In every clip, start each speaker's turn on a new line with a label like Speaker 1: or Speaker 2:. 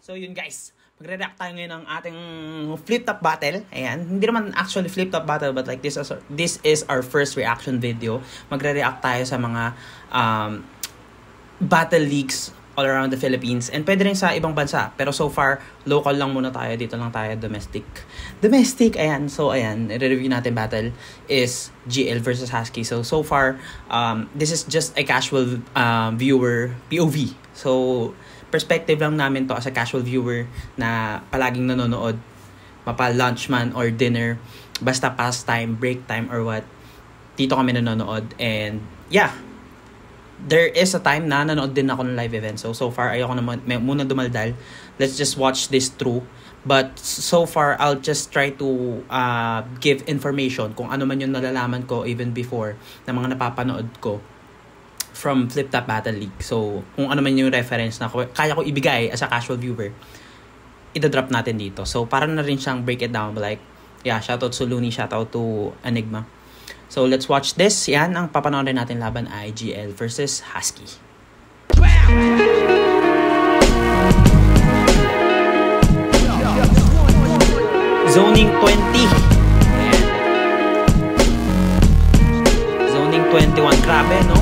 Speaker 1: So yun guys, magre-react tayo ngayon ng ating flip-top battle. Ayan, hindi naman actually flip-top battle but like this is our first reaction video. Magre-react tayo sa mga battle leagues all around the Philippines and pwede rin sa ibang bansa. Pero so far, local lang muna tayo. Dito lang tayo, domestic. Ayan. So ayan, i-review natin battle is GL versus Husky. So far, this is just a casual viewer POV. So perspective lang namin to as a casual viewer na palaging nanonood, mapa-lunch man or dinner, basta pastime, break time or what, dito kami nanonood. And yeah, there is a time na nanood din ako ng live event. So far, ayoko na muna dumaldal. Let's just watch this through. But so far, I'll just try to give information kung ano man yung nalalaman ko even before na mga napapanood ko from Flip-Top Battle League. So, kung ano man yung reference na kaya ko ibigay as a casual viewer, ida-drop natin dito. So, parang na rin siyang break it down. Like, yeah, shoutout to Looney, shoutout to Enigma. So, let's watch this. Yan, ang papanoorin natin laban ay GL versus Husky. Zoning 20. Ayan. Zoning 21. Grabe, no?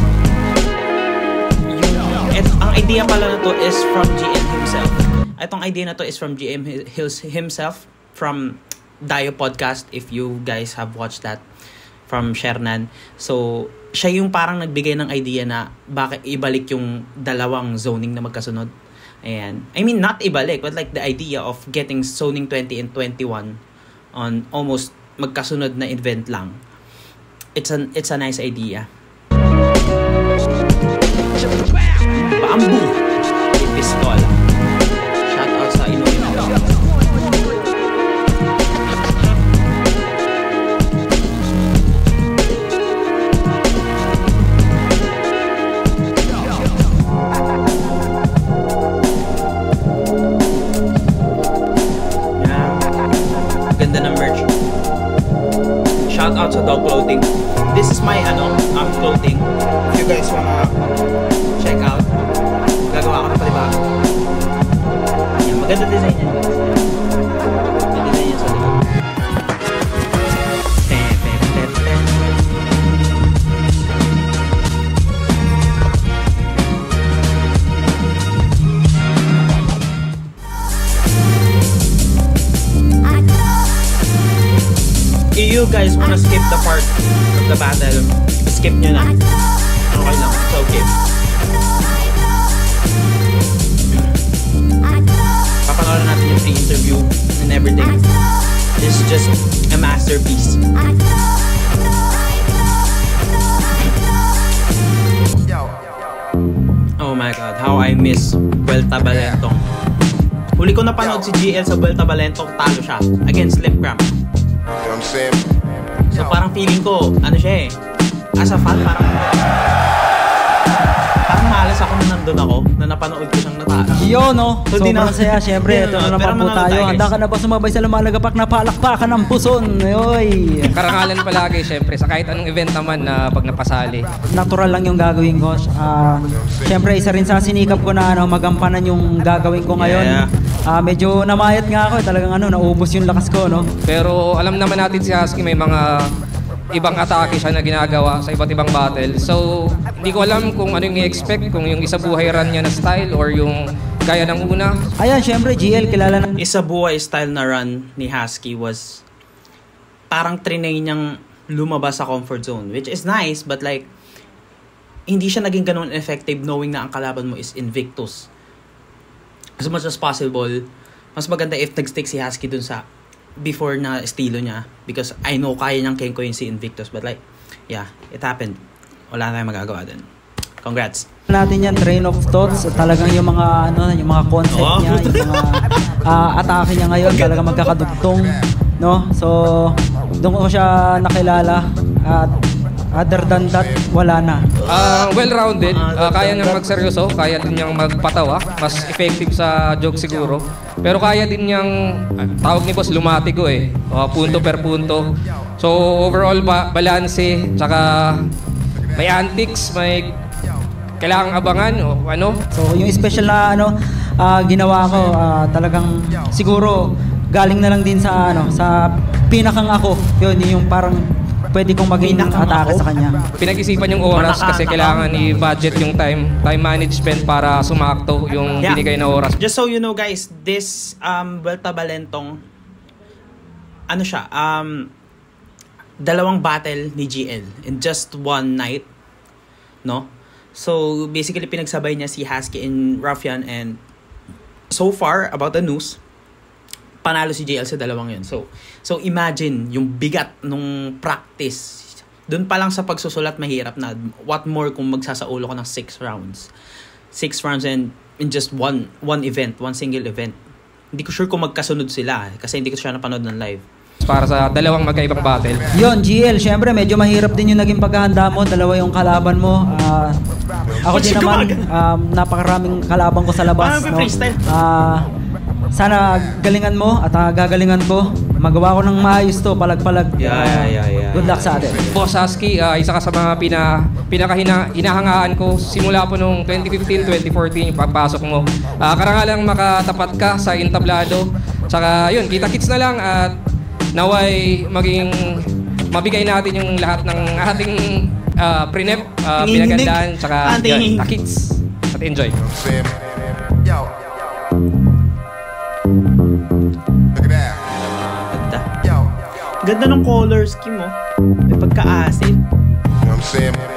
Speaker 1: Ang idea pala na to is from GM himself. Itong idea na to is from GM himself, from Dio Podcast, if you guys have watched that, from Shernan. So, siya yung parang nagbigay ng idea na bakit ibalik yung dalawang zoning na magkasunod. Ayan. I mean, not ibalik, but like the idea of getting zoning 20 and 21 on almost magkasunod na event lang. It's a nice idea. Bamboo Pistol. Shout out sa Inuit. Ganda ng merch. Shout out sa Dog Clothing. This is my clothing. If you guys wanna check out, gagawa ko na palibago. Yan, maganda design yan. Maganda design yan sa likod. If you guys wanna skip the part of the battle, skip nyo na. Okay lang, it's okay. Papanood natin yung pre-interview and everything. This is just a masterpiece. Oh my god, how I miss Vuelta Balentong. Huli ko napanood si GL sa Vuelta Balentong, talo siya against Slim Cram. So parang feeling ko, ano siya as a fan, parang malas ako na nandun ako, na napanood ko siyang natalo.
Speaker 2: Yun, no? So, sobrang saya, syempre. Ito na naman po tayo. Handa ka na ba sumabay sa lumalagapak na palakpakan ng puson? Ayoy!
Speaker 3: Karangalan palagi, syempre, sa kahit anong event naman na pag napasali.
Speaker 2: Natural lang yung gagawin ko. Syempre, isa rin sa sinikap ko na magampanan yung gagawin ko ngayon. Medyo namayat nga ako. Talagang naubos yung lakas ko, no?
Speaker 3: Pero alam naman natin si Husky may mga ibang atake siya na ginagawa sa iba't ibang battle. So, hindi ko alam kung ano yung i-expect, kung yung isabuhay run niya na style or yung gaya ng una.
Speaker 2: Ayan, syempre, GL, kilala na.
Speaker 1: Isabuhay style na run ni Husky was parang trinay niyang lumabas sa comfort zone, which is nice, but like, hindi siya naging ganun effective knowing na ang kalaban mo is Invictus. As much as possible, mas maganda if nag-stick si Husky dun sa before na estilo niya, because I know kaya niyang kenkoyin si Invictus, but like, yeah, it happened. Wala tayong magagawa din. Congrats.
Speaker 2: Natin yan, train of thoughts, talagang yung mga yung mga concept niya, yung mga atake niya ngayon, talagang magkakadugtong, no? So, doon ko siya nakilala at other than that, wala na.
Speaker 3: Well-rounded, kaya niyang magseryoso, kaya din niyang magpatawa, mas effective sa joke siguro. Pero kaya din niyang, tawag ni boss, lumatigo punto per punto. So overall, balanse, tsaka may antics, may kailangang abangan o ano?
Speaker 2: So yung special na ginawa ko, talagang siguro galing na lang din sa sa pinakang ako. Yun yung parang pwede kong maging atake sa kanya.
Speaker 3: Pinag-isipan yung oras kasi kailangan i-budget yung time management para sumakto yung binigay na oras.
Speaker 1: Just so you know guys, this Vuelta Balentong dalawang battle ni GL in just one night, no? So basically pinagsabay niya si Husky and Ruffian, and so far about the news, panalo si GL sa dalawang yun. So imagine yung bigat nung practice. Doon pa lang sa pagsusulat mahirap na. What more kung magsasaulo ko ng 6 rounds. 6 rounds and in just one event, one single event. Hindi ko sure kung magkasunod sila kasi hindi ko siya napanood ng live.
Speaker 3: Para sa dalawang magkaibang battle.
Speaker 2: Yun, GL, syempre medyo mahirap din yung naging paghahanda mo. Dalawa yung kalaban mo. Ako din naman, napakaraming kalaban ko sa labas. No? Sana galingan mo at gagalingan ko. Magawa ko ng maayos to, palag-palag. Good luck sa atin.
Speaker 3: Boss Husky, isa ka sa mga hinahangaan ko simula po nung 2015, 2014 yung pagpasok mo. Karangalang makatapat ka sa entablado. Tsaka yun, kita-kits na lang at naway mabigay natin yung lahat ng ating pre-nep, pinagandaan, tsaka yun, takits at enjoy.
Speaker 1: Ganda ng color scheme mo. May pagka-acid.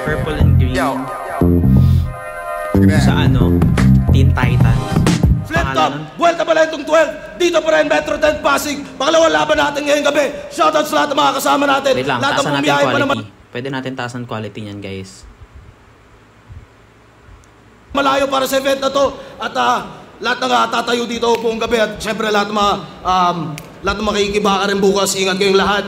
Speaker 1: Purple and green. Sa Teen Titans.
Speaker 4: Flip top, Vuelta Balentong 12. Dito pa rin, Metro 10 Pasig. Pangalawang laban natin ngayong gabi. Shoutout sa lahat ng mga kasama natin.
Speaker 1: Wait lang,
Speaker 4: lahat
Speaker 1: taasan natin
Speaker 4: quality.
Speaker 1: Pwede natin taasan quality niyan, guys.
Speaker 4: Malayo para sa event na to. At lahat ng tatayo dito buong gabi. At syempre lahat ng makikibaka rin bukas. Ingat kayong lahat.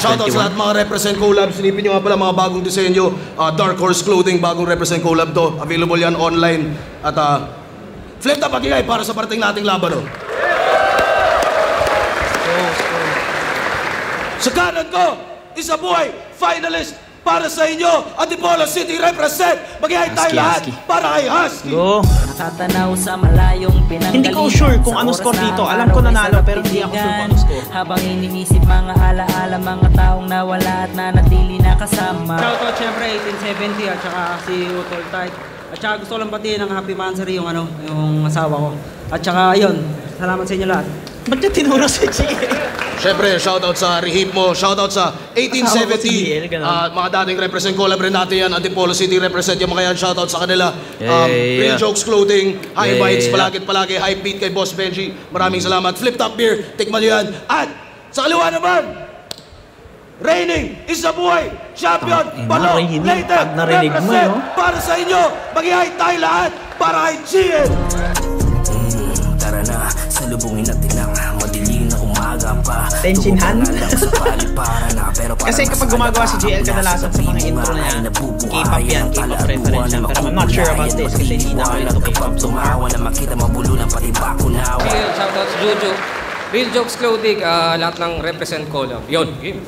Speaker 4: Shoutout sa lahat mga Represent Collab. Silipin nyo nga pala mga bagong disenyo. Dark Horse Clothing, bagong Represent Collab to. Available yan online. At flip na pagigay para sa parating nating laban. Sa kanan ko, isa buhay, finalist para sa inyo, Antipolo City Represent. Mag-ihay tayo lahat para kay Husky.
Speaker 1: Go!
Speaker 5: Natatanaw sa malayong pinanggalingan.
Speaker 1: Hindi ko sure kung anong score dito. Alam ko nanalo pero hindi ako sure kung anong score.
Speaker 5: Habang iniisip mga alaala, mga taong nawala at nanatili na kasama.
Speaker 2: Shoutout syempre 1870 at saka si Utol Tide. At saka gusto ko lang batiin ng happy mansary yung asawa ko. At saka yun, salamat sa inyo lahat.
Speaker 1: Ba't niya tinuro si GL?
Speaker 4: Siyempre, shoutout sa Rehip mo, shoutout sa 1870. Mga dating Represent Collab rin natin yan, Antipolo City Represent yung mga yan, shoutout sa kanila. Real Jokes Clothing, High Bites, palagi, High Beat kay Boss Benji. Maraming salamat. Flip Top Beer, tikman nyo yan. At sa kaliwa naman, reigning, isa buhay, champion, Palo, later, represent para sa inyo. Mag-ihay tayo lahat para kay GL.
Speaker 6: Tara na, salubungin natin ang madilim na umaga pa.
Speaker 1: Tenshinhan. Kasi kapag gumagawa si GL kadalasan sa mga intro na yan, K-pop yan, K-pop reference yan. Pero I'm not sure about this kasi hindi na ako ito K-pop.
Speaker 3: GL, shoutouts Juju. Real Jokes Clothing, lahat ng Represent Collab. Yun, game.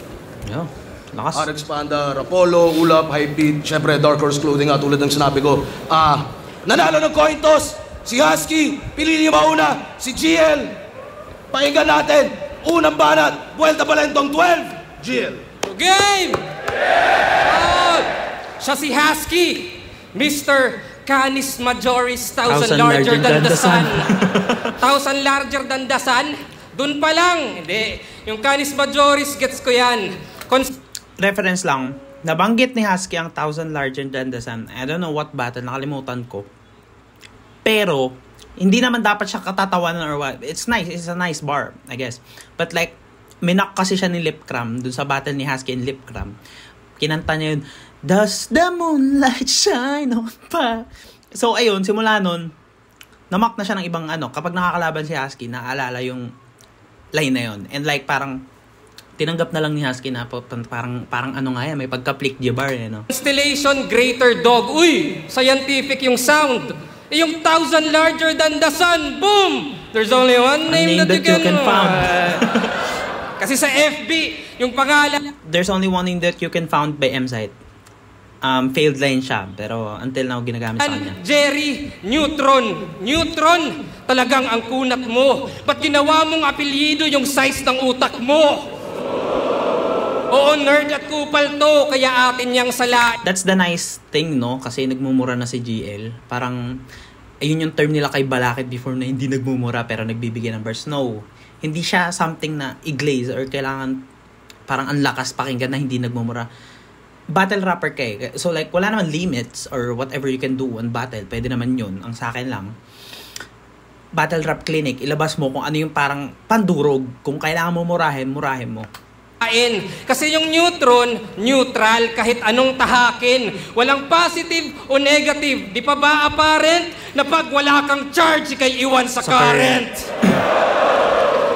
Speaker 1: Yo, lakas.
Speaker 4: RX Panda, Rapolo, Ulap, Hypebeat, syempre Dark Horse Clothing tulad ng sinabi ko. Nanalo ng coin toss, si Husky, pili niyo mauna, si GL. Pakinggan natin, unang banat, Vuelta Balentong 12, GL.
Speaker 3: Game! Oh, siya si Husky, Mr. Canis Majoris, 1,000 larger than the sun. 1,000 larger than the sun? Doon pa lang. Hindi. Yung Canis Majoris, gets ko yan.
Speaker 1: Reference lang, nabanggit ni Husky ang 1,000 larger than the sun. I don't know what battle, nakalimutan ko. Pero, hindi naman dapat siya katatawanan or what. It's nice. It's a nice bar, I guess. But like, minak kasi siya ni Lipcram dun sa battle ni Husky and Lipcram. Kinanta niya yun, "Does the moonlight shine on pa?" So, ayun, simula nun, namak na siya ng ibang kapag nakakalaban si Husky, naaalala yung line na yun. And like, parang, tinanggap na lang ni Husky na parang may pagka-plick di bar,
Speaker 3: Constellation Greater Dog. Uy, scientific yung sound. Yung 1,000 larger than the sun. Boom! There's only one name that you can
Speaker 1: found.
Speaker 3: Kasi sa FB, yung pangalan.
Speaker 1: There's only one name that you can found by M-Site. failed line siya. Pero until now, ginagamit sa kanya.
Speaker 3: Jerry, Neutron. Neutron, talagang ang kunat mo. Ba't ginawa mong apelyido yung size ng utak mo? Oo, nerd at kupal to, kaya atin niyang sala.
Speaker 1: That's the nice thing, no? Kasi nagmumura na si GL. Parang, ayun yung term nila kay Balakid before na hindi nagmumura pero nagbibigay ng verse. No. Hindi siya something na i-glaze or kailangan parang ang lakas pakinggan na hindi nagmumura. Battle rapper kay. So like, wala naman limits or whatever you can do on battle. Pwede naman yun. Ang sa akin lang, battle rap clinic, ilabas mo kung ano yung parang pandurog. Kung kailangan mo murahin, murahin mo.
Speaker 3: Kasi yung neutron, neutral kahit anong tahakin. Walang positive o negative. Di pa ba apparent na pag wala kang charge, ikay iwan sa current?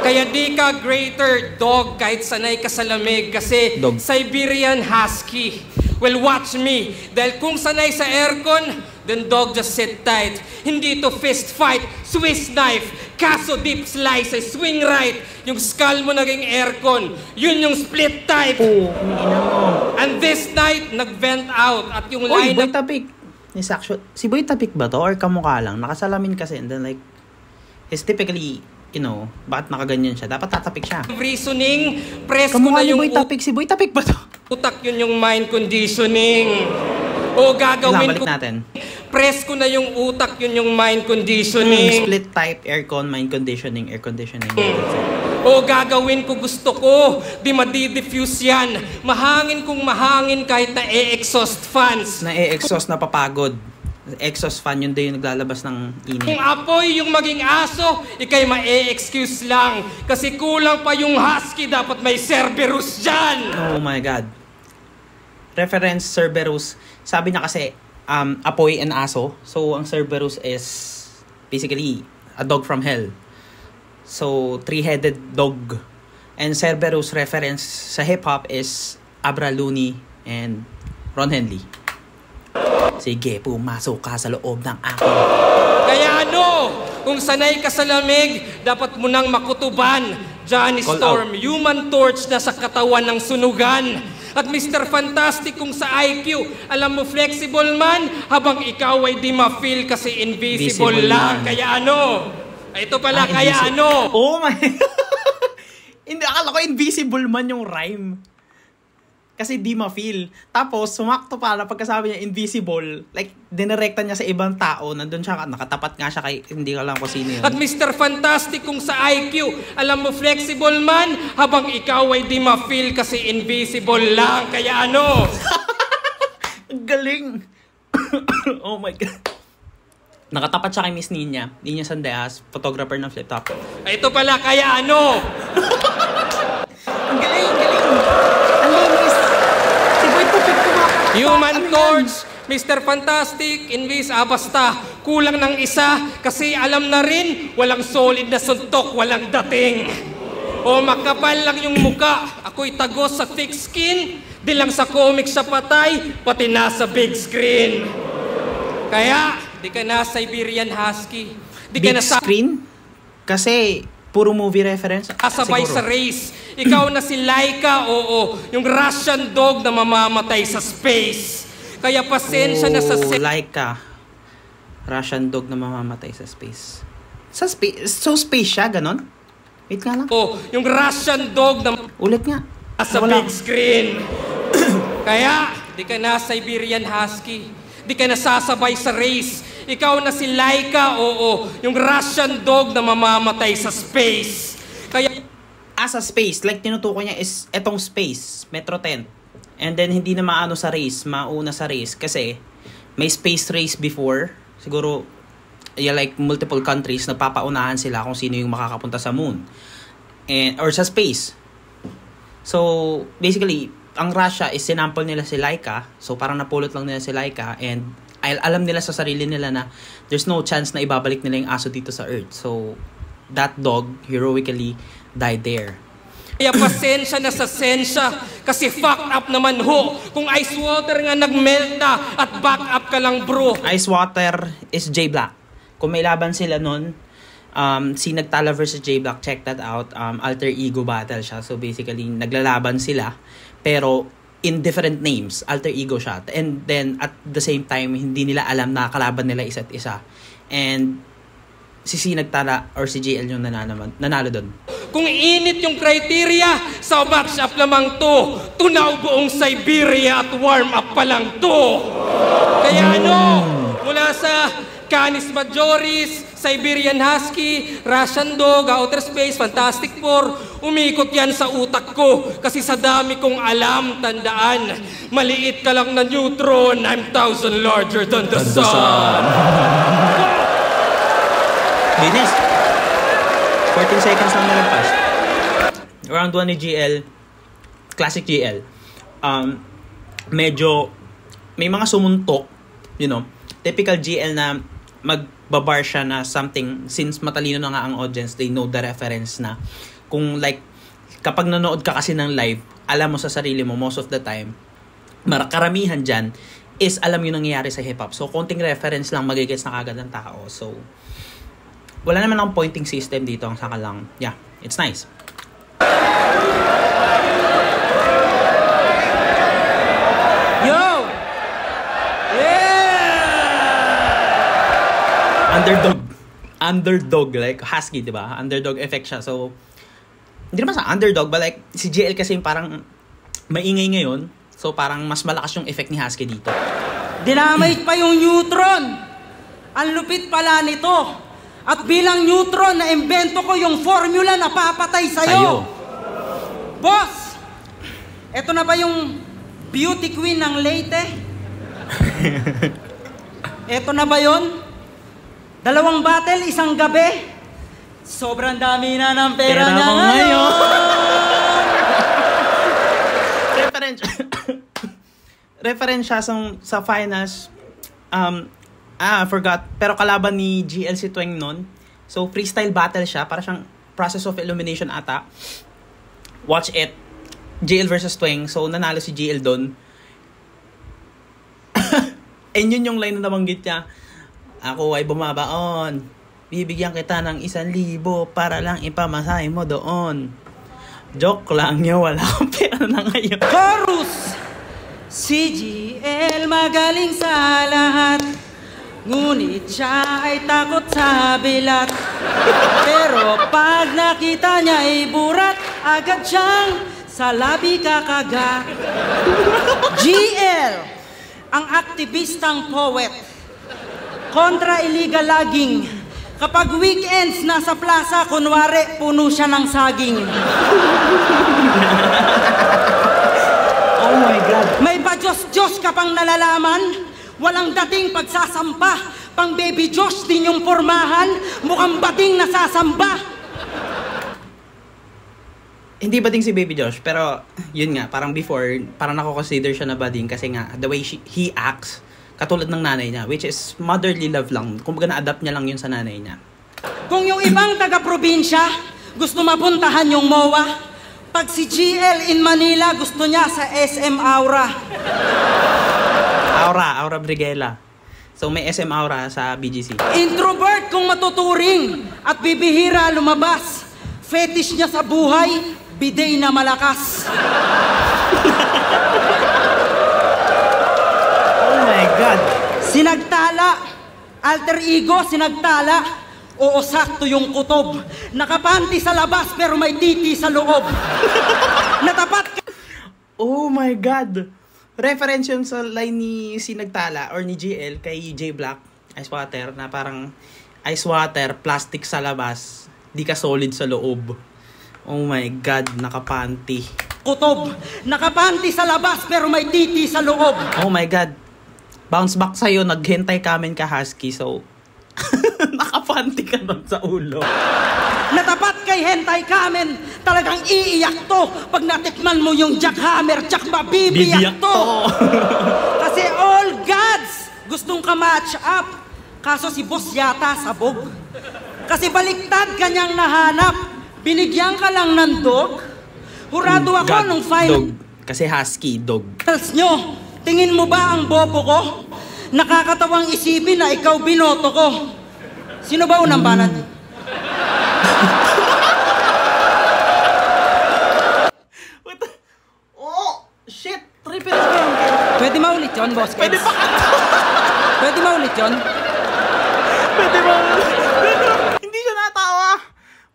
Speaker 3: Kaya di ka greater dog kahit sanay ka sa lamig. Kasi
Speaker 1: dog.
Speaker 3: Siberian Husky. Well, watch me. Dahil kung sanay sa aircon, then dog, just sit tight. Hindi to fist fight, Swiss knife. Kaso deep slice ay swing right. Yung skull mo naging aircon. Yun yung split type.
Speaker 1: Oo, ina mo.
Speaker 3: And this night, nag-vent out. At yung
Speaker 1: Oy,
Speaker 3: line
Speaker 1: Boy Tapik. Si Boy Tapik ba to? Or kamukha lang? Nakasalamin kasi. And then like, he's typically, you know, bakit nakaganyan siya? Dapat tatapik siya.
Speaker 3: reasoning, press ko
Speaker 1: Kamukha
Speaker 3: na
Speaker 1: ni
Speaker 3: yung
Speaker 1: Boy Tapik. Si Boy Tapik ba to?
Speaker 3: utak, yun yung mind conditioning. O gagawin
Speaker 1: Balik
Speaker 3: ko,
Speaker 1: natin.
Speaker 3: press ko na yung utak, yun yung mind conditioning.
Speaker 1: Split type, aircon, mind conditioning, air conditioning.
Speaker 3: O gagawin ko, gusto ko, di madi-diffuse yan. Mahangin kung mahangin kahit na e-exhaust fans.
Speaker 1: Na-exhaust na papagod. Exhaust fan, yun din yung naglalabas ng
Speaker 3: Kung
Speaker 1: init.
Speaker 3: apoy yung maging aso, ikay ma-e-excuse lang. Kasi kulang pa yung husky, dapat may Cerberus dyan.
Speaker 1: Oh my God. Reference Cerberus. Sabi niya kasi, apoy and aso. So, ang Cerberus is basically a dog from hell. So, three-headed dog. And Cerberus reference sa hip-hop is Abra Looney and Ron Henley. Sige, pumasok ka sa loob ng akin.
Speaker 3: Kaya ano, kung sanay ka sa lamig, dapat mo nang makutuban. Johnny
Speaker 1: Call
Speaker 3: Storm, Human Torch na sa katawan ng sunugan. At Mr. Fantastic kung sa IQ, alam mo flexible man, habang ikaw ay di ma-feel kasi invisible lang.
Speaker 1: Man.
Speaker 3: Kaya ano? Ito pala, kaya ano?
Speaker 1: Oh my... Hindi, akala ko invisible man yung rhyme. Kasi di ma-feel. Tapos, sumakto pala pagkasabi niya invisible. Like, dinirekta niya sa ibang tao. Nandun siya, nakatapat nga siya kay, hindi ko alam kung sino yun.
Speaker 3: At Mr. Fantastic kung sa IQ, alam mo flexible man, habang ikaw ay di ma-feel kasi invisible lang. Kaya ano?
Speaker 1: Ang galing! Oh my God. Nakatapat siya kay Miss Nina. Nina Sandeas, photographer ng Flip Top.
Speaker 3: Ito pala, kaya ano?
Speaker 1: Ang galing, ang galing! Ang linis! Si Boy Tapik kumakanta.
Speaker 3: Human Torch, Mr. Fantastic, Invis, basta kulang ng isa kasi alam na rin, walang solid na suntok, walang dating. O makapal lang yung muka, ako'y tagos sa thick skin, di lang sa comics sa patay, pati nasa big screen. Kaya, di ka na Siberian Husky. Di ka
Speaker 1: Big
Speaker 3: na sa
Speaker 1: screen? Kasi, puro movie reference.
Speaker 3: kasabay
Speaker 1: Siguro.
Speaker 3: sa race. Ikaw na si Laika, oo, yung Russian dog na mamamatay sa space. Kaya pasensya na sa
Speaker 1: Laika. Russian dog na mamamatay sa space. Sa space? So space siya, ganon? Wait nga lang.
Speaker 3: yung Russian dog na
Speaker 1: Ulit nga.
Speaker 3: sa
Speaker 1: Wala.
Speaker 3: big screen. Kaya, di ka na Siberian Husky. Di ka na sasabay sa race. Ikaw na si Laika, oo, yung Russian dog na mamamatay sa space. Kaya,
Speaker 1: Sa space, like tinutukoy niya is etong space, Metro 10. And then hindi na maano sa race, mauna sa race. Kasi may space race before. Siguro, like multiple countries, nagpapaunahan sila kung sino yung makakapunta sa moon. Or sa space. So, basically, ang Russia is sinample nila si Laika. So, parang napulot lang nila si Laika. And alam nila sa sarili nila na there's no chance na ibabalik nila yung aso dito sa Earth. So, that dog heroically died there.
Speaker 3: Kaya pasensya na sa sensya kasi fucked up naman ho. Kung ice water nga nagmelt na at back up ka lang bro.
Speaker 1: Ice Water is J Black. Kung may laban sila nun, si Nagtala versus J Black, check that out. Alter ego battle siya. So basically, naglalaban sila. Pero in different names, alter ego siya. And then at the same time, hindi nila alam na kalaban nila isa't isa. And si Sinagtala or si JL yung nanalo doon.
Speaker 3: Kung init yung criteria, sa match-up lamang to. Tunaw buong Siberia at warm up pa lang to. Kaya mula sa Canis Majoris, Siberian Husky, Russian Dog, Outer Space, Fantastic Four, umikot yan sa utak ko. Kasi sa dami kong alam, tandaan, maliit ka lang na neutron, I'm 1,000 larger than the sun.
Speaker 1: Binis. 14 seconds lang nalagpas. Round 1 ni GL, classic GL. Medyo, may mga sumuntok, typical GL na magbabar siya na something, since matalino na nga ang audience, they know the reference na. Kung like, kapag nanood ka kasi ng live, alam mo sa sarili mo most of the time, karamihan dyan, is alam yung nangyayari sa hip-hop. So, konting reference lang magigets na kagad ng tao. So, wala naman akong pointing system dito. Ang saka lang, yeah, it's nice.
Speaker 5: Yo! Yeah!
Speaker 1: Underdog, like Husky, diba? Underdog effect siya. So, hindi naman sa underdog, but like, si JL kasi parang maingay ngayon. So, parang mas malakas yung effect ni Husky dito.
Speaker 5: Dinamay pa yung neutron! Ang lupit pala nito! At bilang neutron, na-invento ko yung formula na papatay sa'yo. Boss! Eto na ba yung beauty queen ng Leyte? Eto na ba yun? 2 battle, 1 gabi? Sobrang dami na ng pera niya ngayon!
Speaker 1: Reference siya sa finals. I forgot. Pero kalaban ni GL si Tweng nun. So, freestyle battle siya. Para siyang process of elimination ata. Watch it. GL versus Tweng. So, nanalo si GL dun. And yun yung line na nabanggit niya. Ako ay bumabaon. Bibigyan kita ng 1,000 para lang ipamasahe mo doon. Joke lang niya. Wala akong pera na ngayon.
Speaker 5: Chorus! Si GL magaling sa lahat. Ngunit siya ay takot sa bilat. Pero pag nakita niya ay burat, agad siyang sa labi kakagat. GL, ang aktivistang poet. Kontra illegal logging. Kapag weekends nasa plaza, kunwari puno siya ng saging.
Speaker 1: Oh my God.
Speaker 5: May pa-Diyos-Diyos ka pang nalalaman? Walang dating pagsasampa. Pang baby Josh din yung pormahan. Mukhang bating nasasamba.
Speaker 1: Hindi bading si Baby Josh, pero yun nga, parang before, parang nako-consider siya na bading kasi nga, the way he acts, katulad ng nanay niya, which is motherly love lang. Kumbaga na-adapt niya lang yun sa nanay niya.
Speaker 5: Kung yung ibang taga-probinsya gusto mapuntahan yung MOA, pag si GL in Manila gusto niya sa SM Aura.
Speaker 1: Aura Brigela. So may SM Aura sa BGC.
Speaker 5: Introvert kung matuturing at bibihira lumabas. Fetish niya sa buhay, bidet na malakas.
Speaker 1: Oh my God.
Speaker 5: Sinagtala, alter ego, sinagtala. Oo, sakto yung kutob. Nakapanti sa labas pero may titi sa loob. Natapat ka.
Speaker 1: Oh my God. Reference yun sa line ni Sinagtala or ni GL kay J Black, Ice Water, na parang ice water, plastic sa labas, di ka solid sa loob. Oh my God, nakapanti.
Speaker 5: Kutob, nakapanti sa labas pero may titi sa loob.
Speaker 1: Oh my God. Bounce back sa'yo, naghintay kamen ka Husky, so nakapanti ka nun sa ulo.
Speaker 5: Natapat kay Hentai Kamen, talagang iiyak to. Pag natikman mo yung jackhammer, jack mabibiyak to. Kasi all gods gustong ka-match up. Kaso si boss yata sabog. Kasi baliktad kanyang nahanap. Binigyan ka lang ng dog. Hurado ako
Speaker 1: God,
Speaker 5: nung final.
Speaker 1: dog. Kasi Husky, dog.
Speaker 5: Nyo, tingin mo ba ang bobo ko? Nakakatawang isipin na ikaw binoto ko. Sino ba unang banat?
Speaker 1: Oh, shit! 3
Speaker 5: Pwede maulit yun, boss?
Speaker 1: Pwede pa
Speaker 5: Pwede maulit yun?
Speaker 1: Pwede ba? Hindi siya natawa.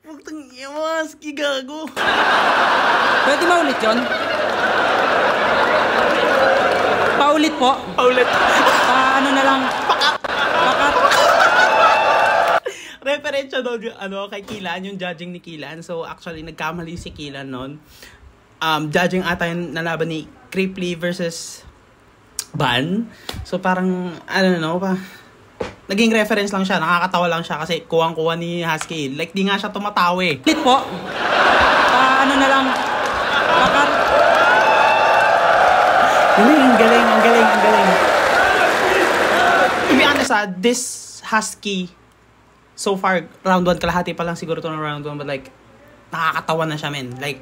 Speaker 1: Putang iwas, kigago.
Speaker 5: Pwede maulit yun? Paulit po?
Speaker 1: Paulit.
Speaker 5: Ano na lang? Pakat.
Speaker 1: Referensya doon kay Kilan, yung judging ni Kilan. So actually nagkamali si Kilan noon. Judging ata yung nalaban ni Cripply versus Ban. So parang naging reference lang siya, nakakatawa lang siya kasi kuwang-kuwa ni Husky. Like di nga siya tumatawa eh.
Speaker 5: Ulit po. Ano na lang? Pakat.
Speaker 1: Ang galing. To be honest, this Husky so far, round 1, kalahati pa lang siguro ito ng round 1, but like, nakakatawa na siya, men. Like,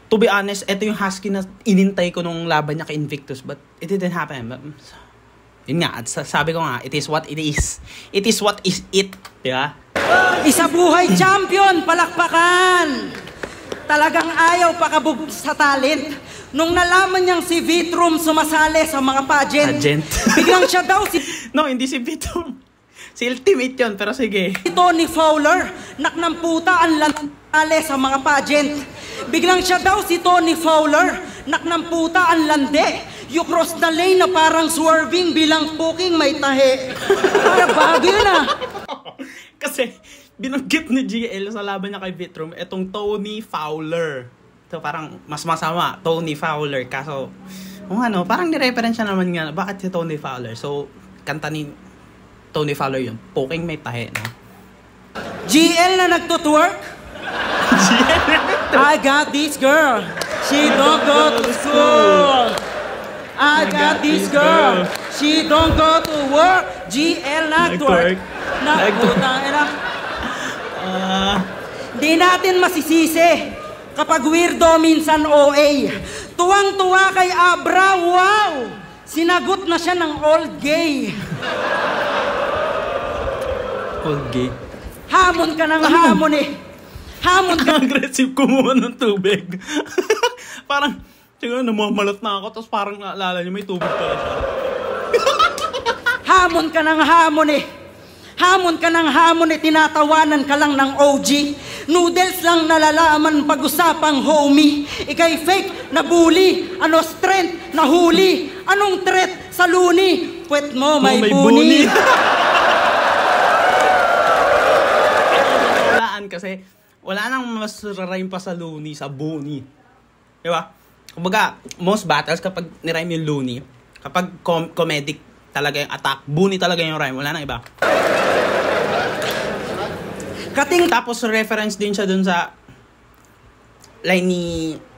Speaker 1: to be honest, ito yung Husky na inintay ko nung laban niya kay Invictus, but it didn't happen. But, yun nga, at sabi ko nga, it is what it is. It is what is it. Diba?
Speaker 5: Isa buhay champion, palakpakan! Talagang ayaw pakabog sa talent. Nung nalaman niyang si Vitrum sumasali sa mga pageant. Biglang siya daw si...
Speaker 1: No, hindi si Vitrum. Si Ultimate yun, pero sige.
Speaker 5: Tony Fowler, naknamputa ang lande sa mga pageant. Biglang siya daw si Tony Fowler, naknamputa ang lande. You cross the lane na parang swerving bilang puking may tahe. Para bago yun
Speaker 1: Kasi binanggit ni GL sa laban niya kay Vitrum, etong Tony Fowler. So parang mas masama, Tony Fowler. Kaso, parang nireference siya naman nga, bakit si Tony Fowler? So, kanta ni Tony Fowler yun. Poking may tahe, no?
Speaker 5: GL na nagtutwork? I got this girl. She don't go to school. I got this girl. She don't go to work. GL nagtwork. Nagputang ina. Di natin masisisi kapag weirdo minsan OA. Tuwang-tuwa kay Abra, wow! Sinagot na siya ng old gay.
Speaker 1: Old gay?
Speaker 5: Hamon ka ng hamon eh. Hamon ka.
Speaker 1: Aggressive kumuha ng tubig. Parang, siguro namamalot na ako, tapos parang naalala niyo may tubig pala siya.
Speaker 5: Hamon ka ng hamon eh. Hamon ka ng hamon eh, tinatawanan ka lang ng OG. Noodles lang nalalaman pag-usapang homie. Ika'y fake na bully. Ano strength na huli? Anong threat sa luni? Puwet mo may buni.
Speaker 1: Kasi wala nang mas rhyme pa sa loony, sa buni. Diba? Kumbaga, most battles kapag nirhyme yung loony, kapag comedic talaga yung attack, buni talaga yung rhyme, wala nang iba. Tapos reference din siya dun sa line ni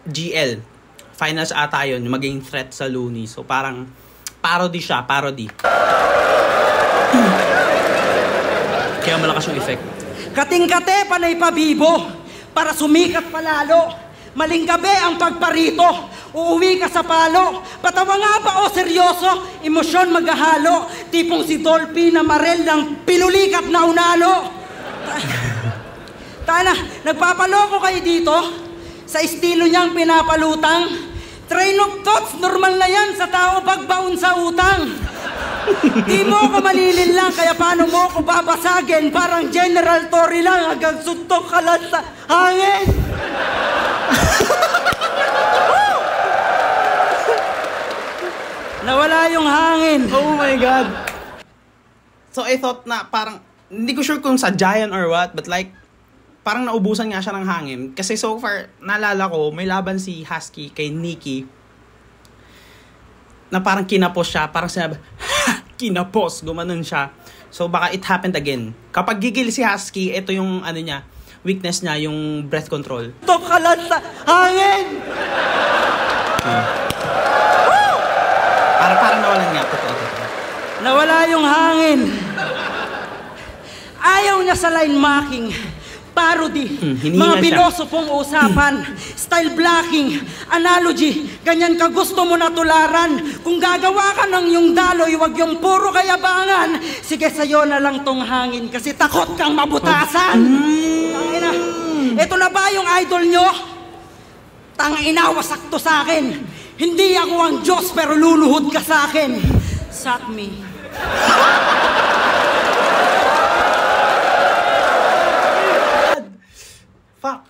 Speaker 1: GL. Finals ata yun, maging threat sa loony. So parang parody siya, parody. Kaya malakas yung effect.
Speaker 5: Kating-kate, panay pabibo, para sumikat palalo. Maling gabi ang pagparito, uuwi ka sa palo. Patawa nga ba o seryoso, emosyon maghahalo. Tipong si Dolphy na Marel ng pinulikat na unalo. Tana, nagpapaloko kayo dito, sa estilo niyang pinapalutang. Train of thoughts, normal na yan sa tao pagbaon sa utang. Di mo ko malilin lang, kaya paano mo ko babasagin? Parang General Torre lang, hanggang suntok ka lang sa hangin. Nawala yung hangin.
Speaker 1: Oh my God. So I thought na parang, hindi ko sure kung sa Giant or what, but like, parang naubusan nga siya ng hangin. Kasi so far, naalala ko, may laban si Husky kay Nikki na parang kinapos siya, parang sinabi, kinapos, gumanon siya. So baka it happened again. Kapag gigil si Husky, ito yung niya, weakness niya, yung breath control.
Speaker 5: Tok ka lang sa hangin!
Speaker 1: Parang nawalan nga.
Speaker 5: Nawala yung hangin. Ayaw niya sa line marking. Parody, mga pilosopong usapan, style blocking, analogy, ganyan ka gusto mo na tularan. Kung gagawa ka ng yung daloy, wag yung puro kayabangan. Sige, sa'yo na lang tong hangin kasi takot kang mabutasan. Tangina, ito na ba yung idol nyo? Tangina, wasak to sa akin. Hindi ako ang Diyos pero luluhod ka sa akin. Suck me.
Speaker 1: Fuck.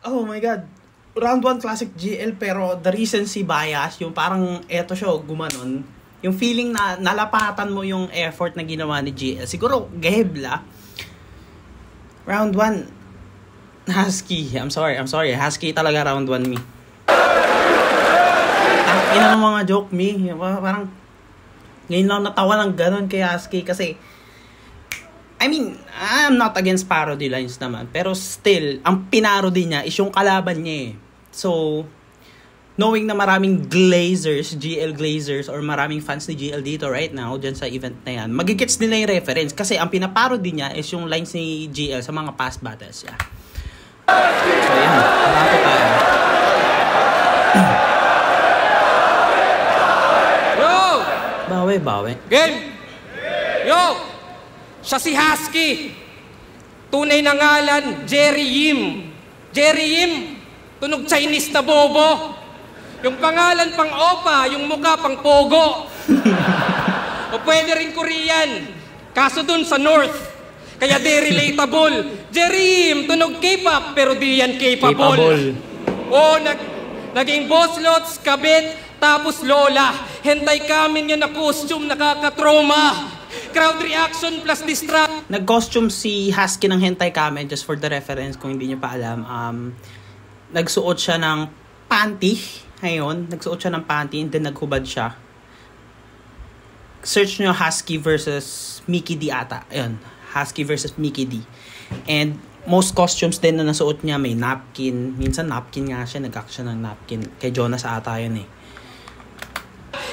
Speaker 1: Oh my God. Round 1 classic GL pero the recency bias, yung parang eto siya, gumanon. Yung feeling na nalapatan mo yung effort na ginawa ni GL. Siguro, gahebla. Round 1, Husky. I'm sorry. Husky talaga round 1 me. Ina ng mga joke me. Parang, ngayon lang natawa ng ganon kay Husky kasi, I mean, I'm not against parody lines naman. Pero still, ang pinarody niya is yung kalaban niya eh. So, knowing na maraming Glazers, GL Glazers, or maraming fans ni GL dito right now, dyan sa event na yan, magigets nila yung reference. Kasi ang pinaparody niya is yung lines ni GL sa mga past battles niya. So, yan. Malapit tayo.
Speaker 3: Yo!
Speaker 1: Bawi.
Speaker 3: Game! Yo! Siya si Husky. Tunay na ngalan, Jerry Yim. Jerry Yim, tunog Chinese na bobo. Yung pangalan pang Opa, yung mukha pang Pogo. O pwede rin Korean. Kaso dun sa North. Kaya di relatable. Jerry Yim, tunog K-pop, pero di yan K-popable. O naging boss lots, kabit, tapos lola. Hentai kamin yan na costume, nakakatroma. Crowd reaction plus distract.
Speaker 1: Nag-costume si Husky ng hentai kamen, just for the reference kung hindi nyo pa alam. Nagsuot siya ng panty. Ngayon, nagsuot siya ng panty and then naghubad siya. Search nyo Husky versus Mickey D ata. Ayun, Husky versus Mickey D. And most costumes din na nasuot niya may napkin. Minsan napkin nga siya, nag-action ng napkin. Kay Jonas ata yun eh.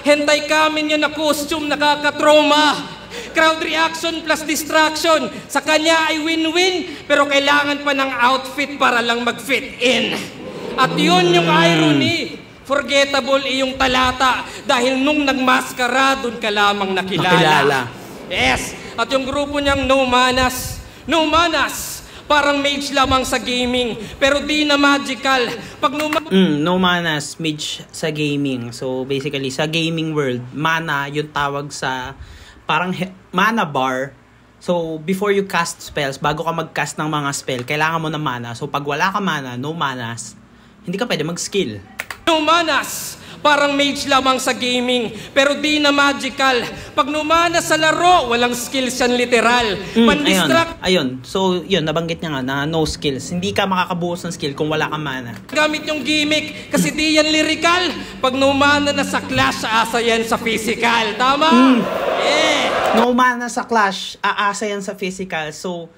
Speaker 3: Hentai kamin yan na costume, nakakatroma. Crowd reaction plus distraction. Sa kanya ay win-win, pero kailangan pa ng outfit para lang mag-fit in. At yun yung irony. Forgettable iyong talata dahil nung nagmaskara, dun ka lamang nakilala. Yes, at yung grupo niyang No Manas. No Manas, parang mage lamang sa gaming, pero di na magical. Pag
Speaker 1: No Manas, mage sa gaming. So basically, sa gaming world, mana yung tawag sa parang mana bar. So, before you cast spells, bago ka mag-cast ng mga spell, kailangan mo ng mana. So, pag wala ka mana, no manas, hindi ka pwede mag-skill.
Speaker 3: No manas, parang mage lamang sa gaming, pero di na magical. Pag numanas sa laro, walang skills yan literal. Pandistract.
Speaker 1: Ayun. So, yun, nabanggit niya nga na no skills. Hindi ka makakabuhos ng skill kung wala kang mana.
Speaker 3: Gamit yung gimmick, kasi di yan lyrical. Pag numana na sa clash, asa yan sa physical. Tama? Yeah.
Speaker 1: No mana sa clash, aasa yan sa physical. So,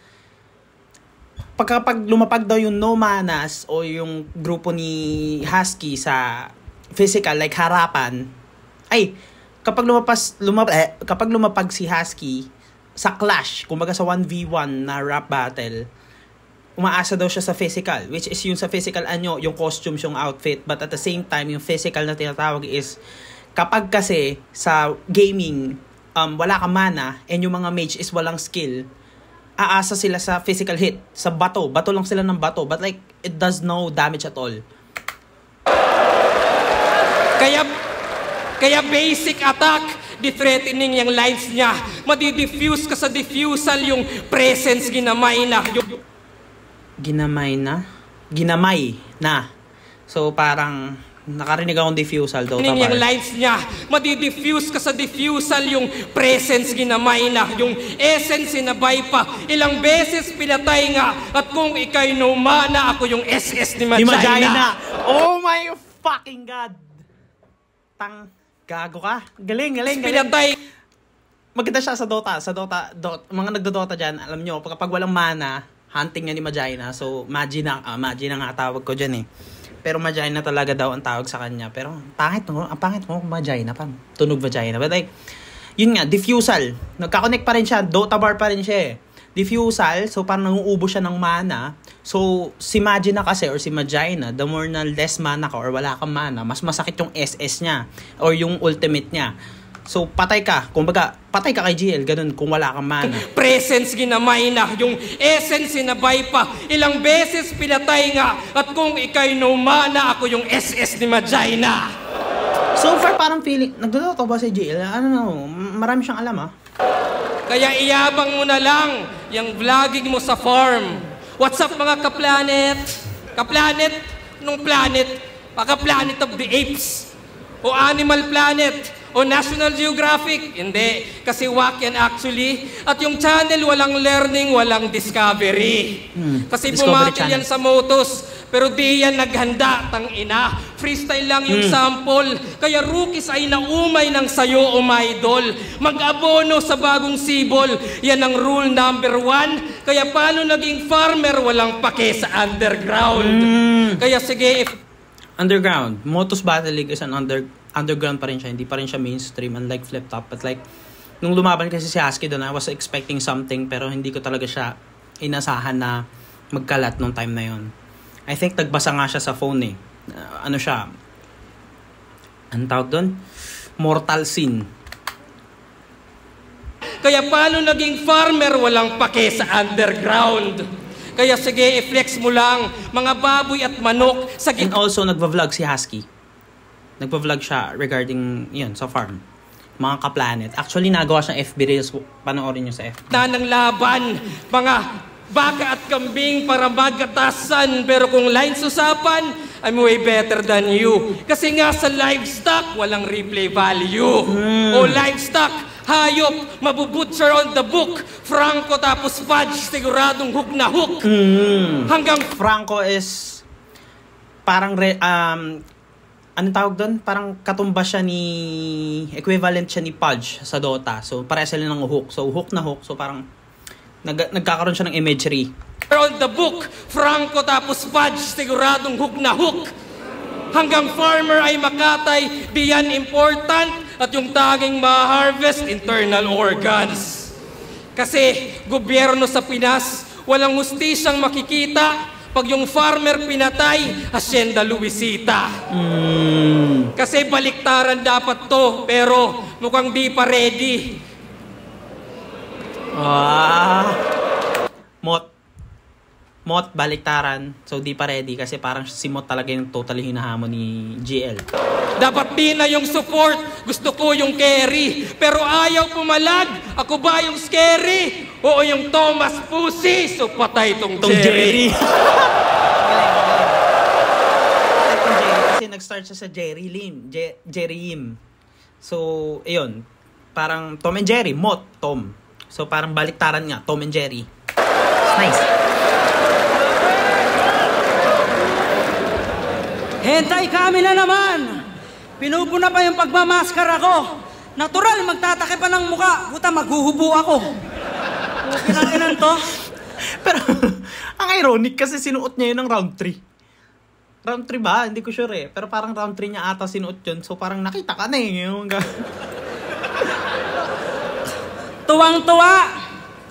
Speaker 1: pag lumapag daw yung no manas o yung grupo ni Husky sa physical, like harapan, kapag lumapag si Husky sa clash, kumbaga sa 1v1 na rap battle, umaasa daw siya sa physical, which is yung sa physical yung costumes, yung outfit, but at the same time, yung physical na tinatawag is, kapag kasi sa gaming, wala ka mana, and yung mga mage is walang skill, aasa sila sa physical hit, sa bato lang sila ng bato, but like, it does no damage at all.
Speaker 3: Kaya basic attack, di-threatening yung lines niya. Madi-diffuse ka sa diffusal, yung presence ginamay na.
Speaker 1: Ginamay na. So parang nakarinig akong diffusal daw.
Speaker 3: Yung lines niya, madi-diffuse ka sa diffusal, yung presence ginamay na. Yung essence sinabay pa. Ilang beses pinatay nga. At kung ikay no mana, ako yung SS ni Magina.
Speaker 1: Oh my fucking God! Gago ka. Galing.
Speaker 3: Pinatay.
Speaker 1: Maganda siya sa Dota. Mga nagdodota dyan, alam nyo, kapag walang mana, hunting niya ni Magina. So, Magina nga tawag ko dyan eh. Pero Magina talaga daw ang tawag sa kanya. Pero, ang pangit mo, Magina pa. Tunog Vagina. But like, yun nga, diffusal. Nagka-connect pa rin siya. Dota bar pa rin siya eh. Diffusal, so parang nanguubo siya ng mana. So, si Magina kasi or si Magina, the more na less mana ka or wala kang mana, mas masakit yung SS niya or yung ultimate niya. So, patay ka. Kumbaga, patay ka kay GL, ganun, kung wala kang mana.
Speaker 3: Presence ginamay na, yung essence sinabay pa. Ilang beses pinatay nga, at kung ikay no mana, ako yung SS ni Magina.
Speaker 1: So far, parang feeling, nagdodoko ba si JL? Ano, marami siyang alam, ah.
Speaker 3: Kaya iyabang mo na lang yung vlogging mo sa farm. What's up mga ka-planet? Ka-planet? Nung planet? Baka Planet of the Apes? O Animal Planet? O National Geographic? Hindi. Kasi wak yan actually. At yung channel, walang learning, walang discovery. Kasi bumakil yan sa motos. Pero di yan naghanda, tangina. Freestyle lang yung sample. Kaya rookies ay naumay ng sayo o idol. Mag-abono sa bagong sibol. Yan ang rule number 1. Kaya paano naging farmer, walang pake sa underground. Kaya sige,
Speaker 1: Underground. Motos Battle League is an underground pa rin siya. Hindi pa rin siya mainstream, unlike Flip Top. But like, nung lumaban kasi si Husky doon, I was expecting something, pero hindi ko talaga siya inasahan na magkalat nung time na yon. I think nagbasa nga siya sa phone eh. Ano siya? Anong tawag doon? Mortal Sin.
Speaker 3: Kaya paano naging farmer, walang pake sa underground. Kaya sige, i-flex mo lang mga baboy at manok sa
Speaker 1: And also, nagva-vlog si Husky. Nagva-vlog siya regarding yun, sa farm. Mga ka-planet. Actually, nagawa siyang FB Reels. Panoorin nyo sa FB.
Speaker 3: Ng laban, mga baka at kambing para magkatasan. Pero kung lines usapan, I'm way better than you. Kasi nga sa livestock, walang replay value. O livestock, hayop, mabubutcher on the book. Franco tapos Fudge, siguradong hook na hook. Hanggang
Speaker 1: Franco is parang ano tawag doon? Parang katumbas siya ni equivalent siya ni Pudge sa Dota. So pareha sila ng hook. So hook na hook. So parang nagkakaroon siya ng imagery.
Speaker 3: on the book, Franco tapos Fudge, siguradong hook na hook. Hanggang farmer ay makatay, diyan important. At yung taging ma-harvest, internal organs. Kasi gobyerno sa Pinas, walang hustisyang makikita. Pag yung farmer pinatay, Hacienda Luisita. Kasi baliktaran dapat to, pero mukhang di pa ready.
Speaker 1: Mot, baliktaran. So, di pa ready kasi parang si Mot talaga yung totally hinahamon ni GL.
Speaker 3: Dapat din na yung support. Gusto ko yung carry. Pero ayaw pumalag. Ako ba yung scary? Oo, yung Thomas Pussy. So, patay tong Jerry.
Speaker 1: Kasi nag-start siya sa Jerry Yim. So, ayun. Parang Tom and Jerry. Mot, Tom. So, parang baliktaran nga. Tom and Jerry. It's nice.
Speaker 5: Hentay kami na naman! Pinupuna pa yung pagmamaskara ko. Natural, magtatake pa ng muka. Puta, maghuhubo ako. Kinang-inan to.
Speaker 1: Pero, ang ironic kasi sinuot niya yun ng round 3. Round 3 ba? Hindi ko sure eh. Pero parang round 3 niya ata sinuot yun. So parang nakita ka na eh.
Speaker 5: Tuwang-tuwa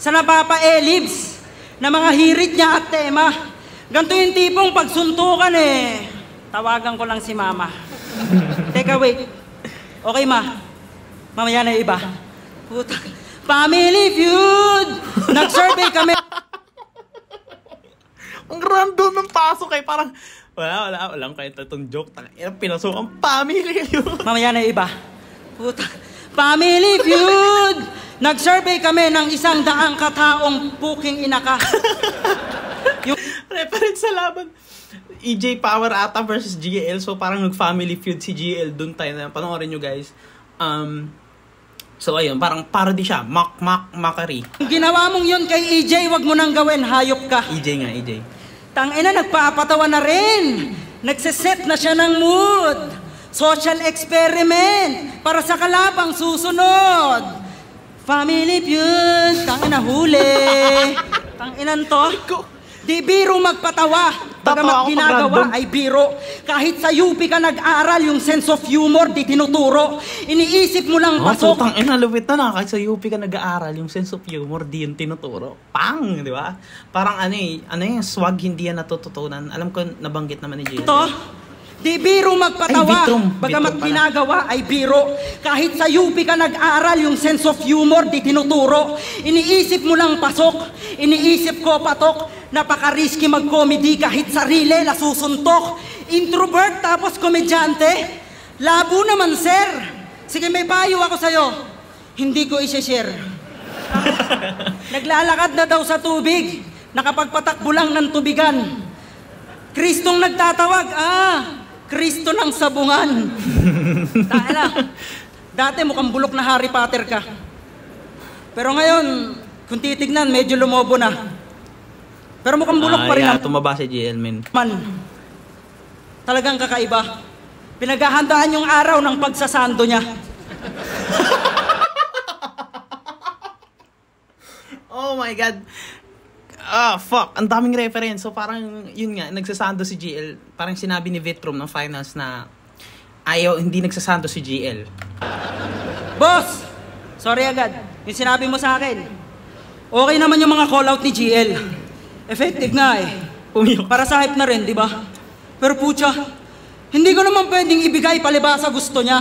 Speaker 5: sa napapa-elibs na mga hirit niya at tema. Ganito yung tipong pagsuntukan eh. Tawagan ko lang si Mama. Teka, wait. Okay, Ma. Mamaya na yung iba. Puta. Family Feud! Nag-survey kami.
Speaker 1: Ang random ng pasok eh. Parang, walang kahit itong joke. Pinasok ang Family Feud.
Speaker 5: Mamaya na yung iba. Puta. Family Feud! Nag-survey kami ng 100 kataong puking inaka.
Speaker 1: Yung reference sa laban. EJ Power ata versus GL. So parang nag-family feud si GL dun tayo na. Panoorin nyo guys. So ayun, parang parody siya. Mockery.
Speaker 5: Ginawa mong yun kay EJ, wag mo nang gawin. Hayop ka.
Speaker 1: EJ nga, EJ.
Speaker 5: Tangina, nagpapatawa na rin. Nagsiset na siya ng mood. Social experiment para sa kalabang susunod. Family feud. Tangina, huli. Tanginan to. Di biro magpatawa. Bagamat ginagawa ay biro. Kahit sa UP ka nag-aral, yung sense of humor di tinuturo. Iniisip mo lang pasok.
Speaker 1: Putang ina, lupit na. Kahit sa UP ka nag-aaral, yung sense of humor di yung tinuturo. Pang, di ba? Parang yung swag hindi yan natututunan. Alam ko, nabanggit naman ni Jay.
Speaker 5: Ito, di biro magpatawa. Bagamat ginagawa ay biro. Kahit sa UP ka nag-aral, yung sense of humor di tinuturo. Iniisip mo lang pasok. Iniisip ko patok. Napaka-risky mag-comedy kahit sarili nasusuntok. Introvert tapos komedyante. Labo naman, sir. Sige, may payo ako sa'yo. Hindi ko i-share. Naglalakad na daw sa tubig. Nakapagpatakbo lang ng tubigan. Kristong nagtatawag. Kristo ng sabungan. Tala. Dati mukhang bulok na Harry Potter ka. Pero ngayon, kung titignan, medyo lumobo na. Pero mukhang bulok pa rin.
Speaker 1: Tumaba si GL, men.
Speaker 5: Talagang kakaiba. Pinaghahandaan yung araw ng pagsasando niya.
Speaker 1: Oh my God. Fuck. Ang daming reference. So parang, yun nga, nagsasando si GL. Parang sinabi ni Vitrum ng finals na hindi nagsasando si GL.
Speaker 5: Boss! Sorry agad. Yung sinabi mo sa akin. Okay naman yung mga call-out ni GL. Effective nga eh. Para sa hype na rin, di ba? Pero putya, hindi ko naman pwedeng ibigay palibasa gusto niya.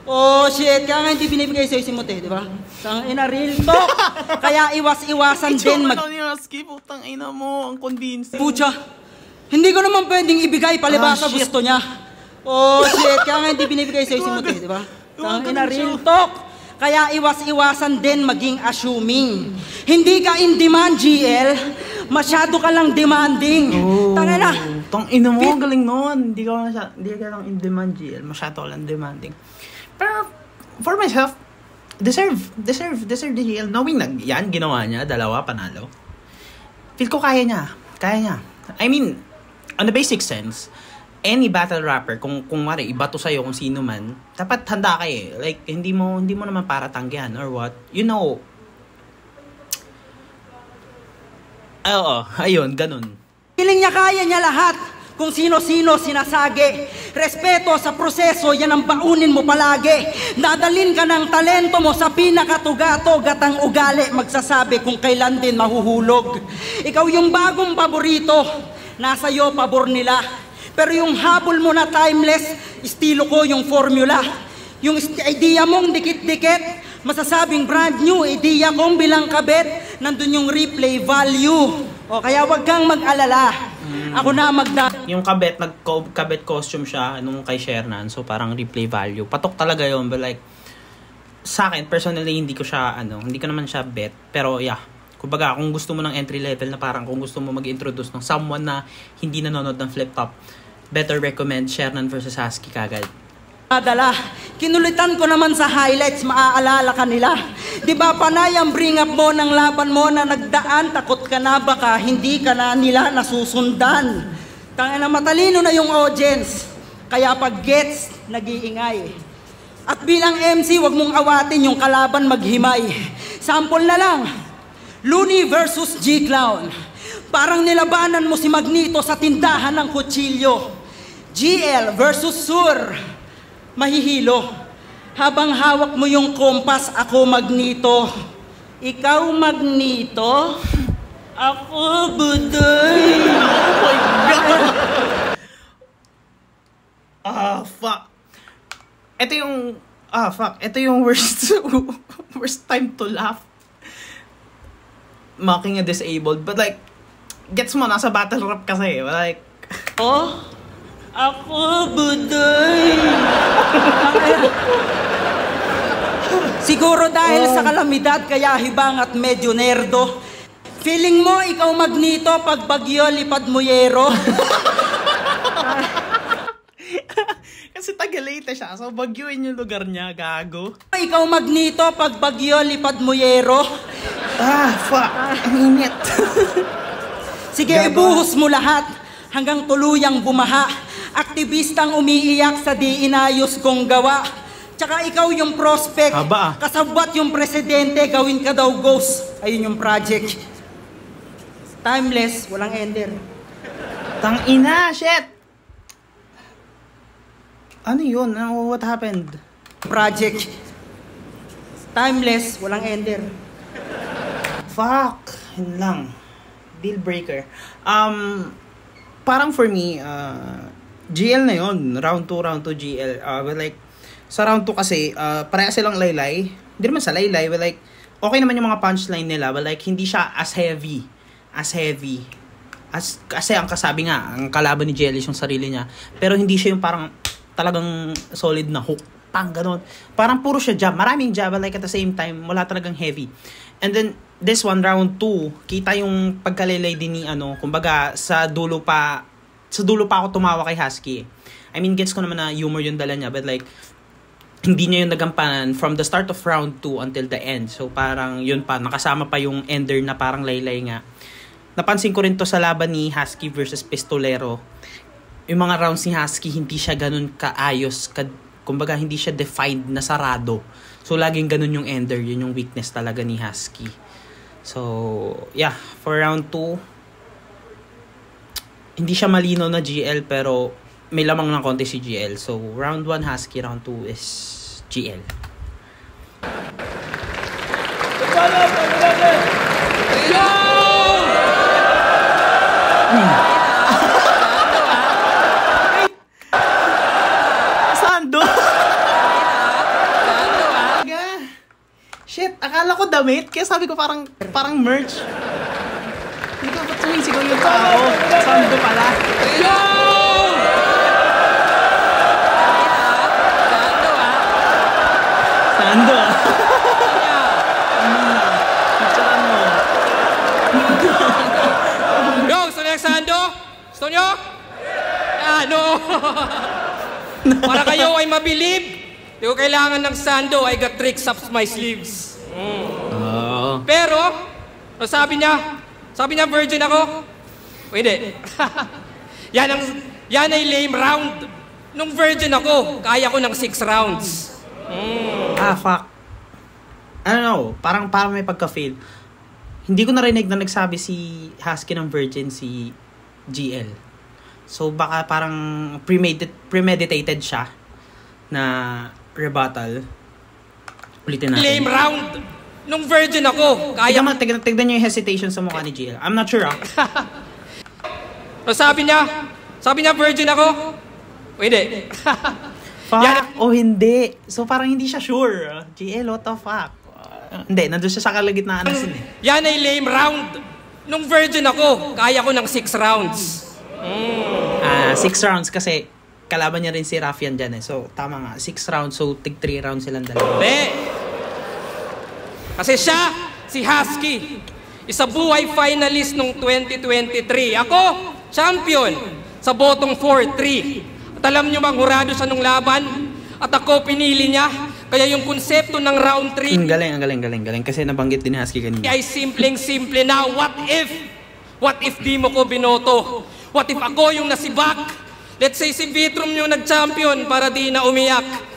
Speaker 5: Oh shit, kaya nga hindi binibigay sa'yo si Mote, di ba? Tang ina, real talk. Kaya iwas-iwasan din
Speaker 1: Putang ina mo, ang convincing.
Speaker 5: Putya, hindi ko naman pwedeng ibigay palibasa gusto niya. Oh shit, kaya nga hindi binibigay sa'yo si Mote, di ba? Tang ina, real talk. Kaya iwas-iwasan din maging assuming. Hindi ka in demand, GL. Masyado ka lang demanding. Tangina.
Speaker 1: Tangina mo, galing noon. Hindi ka lang in demand, GL. Masyado ka lang demanding. Pero, for myself, deserve the GL. Knowing na yan, ginawa niya, dalawa, panalo. Feel ko kaya niya. I mean, on the basic sense, any battle rapper, kung mari, ibato sa'yo kung sino man, dapat handa ka eh. Like, hindi mo naman para tanggihan or what. You know. Ayun, ganun.
Speaker 5: Feeling niya kaya niya lahat. Kung sino-sino sinasagi. Respeto sa proseso, yan ang baunin mo palagi. Dadalin ka ng talento mo sa pinakatugato, gatang ugali, magsasabi kung kailan din mahuhulog. Ikaw yung bagong paborito, nasa iyo pabor nila. Pero yung habol mo na timeless, estilo ko yung formula. Yung idea mong dikit-dikit, masasabing brand new, idea kong bilang kabet, nandun yung replay value. O kaya wag kang mag-alala. Ako na
Speaker 1: yung kabet costume siya nung kay Shernan, so parang replay value. Patok talaga yun, but like, sa akin, personally, hindi ko naman siya bet. Pero yeah, kumbaga, kung gusto mo ng entry level na parang kung gusto mo mag-introduce ng someone na hindi nanonood ng flip top, better recommend Shernan versus Husky kagad.
Speaker 5: Kinulitan ko naman sa highlights, maaalala ka nila. Di ba panay ang bring up mo ng laban mo na nagdaan, takot ka na baka hindi ka na nila nasusundan. Tangina, matalino na yung audience, kaya pag gets, nag-iingay. At bilang MC, wag mong awatin yung kalaban maghimay. Sample na lang, Looney versus G-Clown. Parang nilabanan mo si Magneto sa tindahan ng kutsilyo. GL versus Sur. Mahihilo. Habang hawak mo yung kompas, ako Magneto. Ikaw Magneto, ako Budoy.
Speaker 1: Oh my God! Fuck. Ito yung worst time to laugh. Mocking a disabled, but like, gets mo, nasa battle rap kasi, like,
Speaker 5: ako Budoy. Siguro dahil sa kalamidad, kaya hibang at medyo nerdo. Feeling mo, ikaw Magneto, pag bagyo, lipad mo yero.
Speaker 1: Kasi taga-Leyte siya, so bagyuin yung lugar niya, gago.
Speaker 5: Ikaw Magneto, pag bagyo, lipad mo yero.
Speaker 1: Fuck. Ang init.
Speaker 5: Sige, ibuhos mo lahat hanggang tuluyang bumaha. Aktivistang umiiyak sa di inayos kong gawa. Tsaka ikaw yung prospect. Kasabwat yung presidente, gawin ka daw ghost. Ayun yung project. Timeless, walang ender.
Speaker 1: Tangina, shit! Ano yun? What happened?
Speaker 5: Project. Timeless, walang ender.
Speaker 1: Fuck. Yun lang. Deal breaker. Parang for me, GL na yun. Round 2 GL. But like, sa round 2 kasi, pareha silang laylay. Hindi naman sa laylay, but like, okay naman yung mga punchline nila, but like, hindi siya as heavy. Kasi ang kasabi nga, ang kalaban ni GL is yung sarili niya. Pero hindi siya yung parang, talagang solid na hook. Pang, ganun. Parang puro siya jab. Maraming jab, like at the same time, wala talagang heavy. And then, this one, round 2, kita yung pagkalilay din ni, kumbaga, sa dulo pa ako tumawa kay Husky. I mean, gets ko naman na humor yung dala niya, but like, hindi niya yung nagampanan from the start of round 2 until the end. So, parang yun pa, nakasama pa yung ender na parang laylay nga. Napansin ko rin to sa laban ni Husky versus Pistolero. Yung mga rounds ni Husky, hindi siya ganun kaayos, kumbaga hindi siya defined na sarado. So laging ganun yung ender, yun yung weakness talaga ni Husky. So yeah, for round 2 hindi siya malino na GL pero may lamang ng konti si GL. So round 1 Husky, round 2 is GL.
Speaker 7: Shit, akala ko damit, kaya sabi ko parang merch. Hindi ko ba't sumisigaw yung tao? Sando pala. Sando ah. Picturean mo.
Speaker 3: Yo, gusto niyo yung Sando? Gusto niyo? No. Para kayo ay mabilib, di ko kailangan ng Sando. I got tricks up my sleeves. Pero, sabi niya virgin ako. Pwede. Yan ay lame round. Nung virgin ako, kaya ko ng 6 rounds.
Speaker 1: Fuck. I don't know, parang may pagka-fail. Hindi ko narinig na nagsabi si Husky ng virgin si GL. So baka parang premeditated siya na rebuttal. Ulitin natin.
Speaker 3: Lame round. Nung virgin ako, kaya ko...
Speaker 1: Tignan niyo yung hesitation sa mukha ni GL. I'm not sure
Speaker 3: Sabi niya virgin ako. Pwede.
Speaker 1: Fuck o hindi. So parang hindi siya sure. GL, what the fuck? Hindi, nandun siya sa kalagitnaan na sila.
Speaker 3: Yan ay lame round. Nung virgin ako, kaya ko ng 6 rounds.
Speaker 1: 6 rounds kasi kalaban niya rin si Rafian dyan eh. So tama nga, 6 rounds. So tig 3 rounds silang dalawa.
Speaker 3: Kasi siya, si Husky, isa buhay finalist nung 2023. Ako, champion sa botong 4-3. At alam nyo bang hurado siya nung laban? At ako pinili niya. Kaya yung konsepto ng round 3...
Speaker 1: Ang galing. Kasi nabanggit din ni Husky kanina.
Speaker 3: Ay simpleng-simple na. What if di mo ko binoto? What if ako yung nasibak? Let's say si Vitrum yung nag-champion para di na umiyak.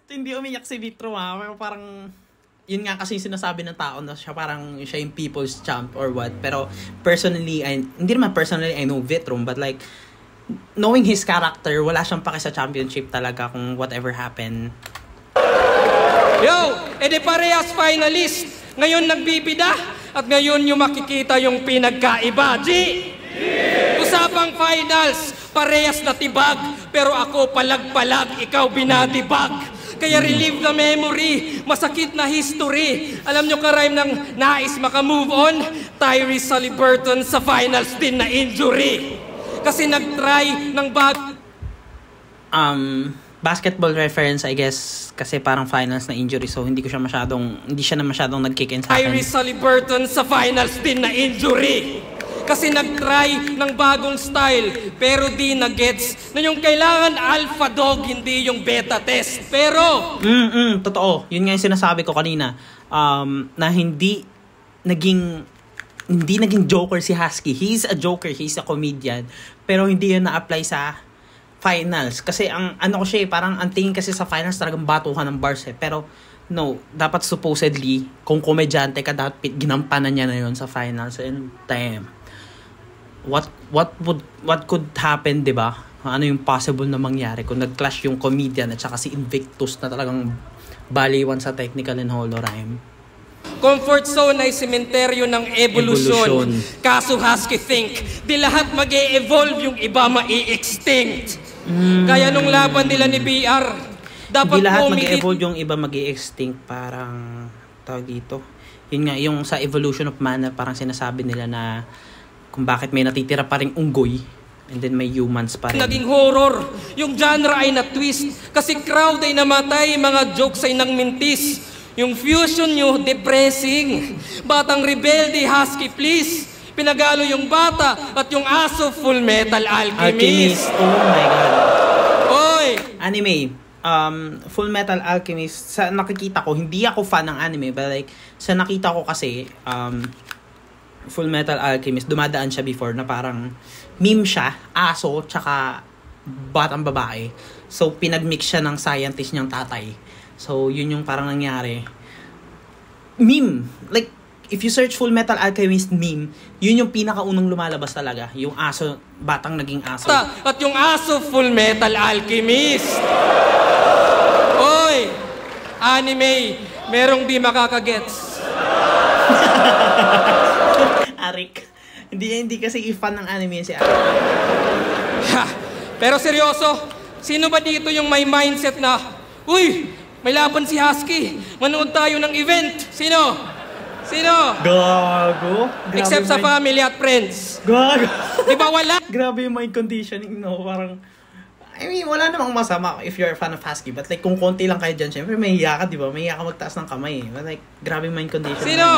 Speaker 1: Hindi umiyak si Vitrum parang yun nga kasi sinasabi ng tao na siya parang siya yung people's champ or what, pero personally hindi naman personally I know Vitrum, but like knowing his character, wala siyang pake sa championship talaga kung whatever happen.
Speaker 3: Yo, edi parehas finalist, ngayon nagbibida at ngayon yung makikita yung pinagkaiba. Usapang finals, parehas na tibag, pero ako palag-palag, ikaw binadibag. Kaya relive the memory, masakit na history. Alam nyo ka-rhyme ng nais maka-move on? Tyrese Haliburton sa finals din na injury. Kasi nag-try ng
Speaker 1: basketball reference, I guess, kasi parang finals na injury, so hindi siya na masyadong nag-kick in sa akin.
Speaker 3: Tyrese Haliburton sa finals din na injury. Kasi nag-try ng bagong style, pero di na-gets na yung kailangan alpha dog, hindi yung beta test. Pero...
Speaker 1: Totoo. Yun nga yung sinasabi ko kanina. Na hindi naging joker si Husky. He's a joker, he's a comedian. Pero hindi yun na-apply sa finals. Kasi ang parang ang tingin kasi sa finals talagang batuhan ng bars eh. Pero no, dapat supposedly, kung komedyante ka, dapat ginampanan niya na yun sa finals. And damn. What could happen, 'di ba? Ano yung possible na mangyari kung nag-clash yung comedian at saka si Invictus na talagang baliwan sa technical and holorhyme?
Speaker 3: Comfort zone ay sementeryo ng evolution. Kaso Husky think, di lahat mag-e-evolve, yung iba ma-i-extinct. Kaya nung laban nila ni BR, dapat
Speaker 1: di lahat mag-e-evolve, yung iba mag-i-extinct. Parang tawag dito. Yun nga, yung sa evolution of man, parang sinasabi nila na kung bakit may natitira pa ring unggoy and then may humans pa rin.
Speaker 3: Naging horror. Yung genre ay na-twist. Kasi crowd ay namatay, mga jokes ay nang mintis. Yung fusion nyo, depressing. Batang rebelde, husky please. Pinagalo yung bata at yung aso, Full Metal Alchemist.
Speaker 1: Oh my God.
Speaker 3: Oy!
Speaker 1: Anime. Full Metal Alchemist, sa nakikita ko, hindi ako fan ng anime, but like, sa nakita ko kasi, Full Metal Alchemist, dumadaan siya before na parang meme siya, aso, tsaka batang babae. So, pinagmix siya ng scientist niyang tatay. So, yun yung parang nangyari. Meme. Like, if you search Full Metal Alchemist meme, yun yung pinakaunang lumalabas talaga. Yung aso, batang naging aso.
Speaker 3: At yung aso, Full Metal Alchemist. Oy! Anime, merong di makakagets.
Speaker 1: Arik. Hindi kasi fan ng anime si Arik.
Speaker 3: Ha! Pero seryoso, sino ba dito yung may mindset na, uy, may laban si Husky, manood tayo ng event? Sino?
Speaker 1: Gago.
Speaker 3: Except sa family at friends.
Speaker 1: Gago.
Speaker 3: Di ba wala?
Speaker 1: Grabe yung mind conditioning, no? Parang, I mean, wala namang masama if you're a fan of Husky. But like, kung konti lang kayo dyan, syempre mahiya ka, di ba? Mahiya ka magtaas ng kamay. But like, grabe yung mind conditioning.
Speaker 3: Sino?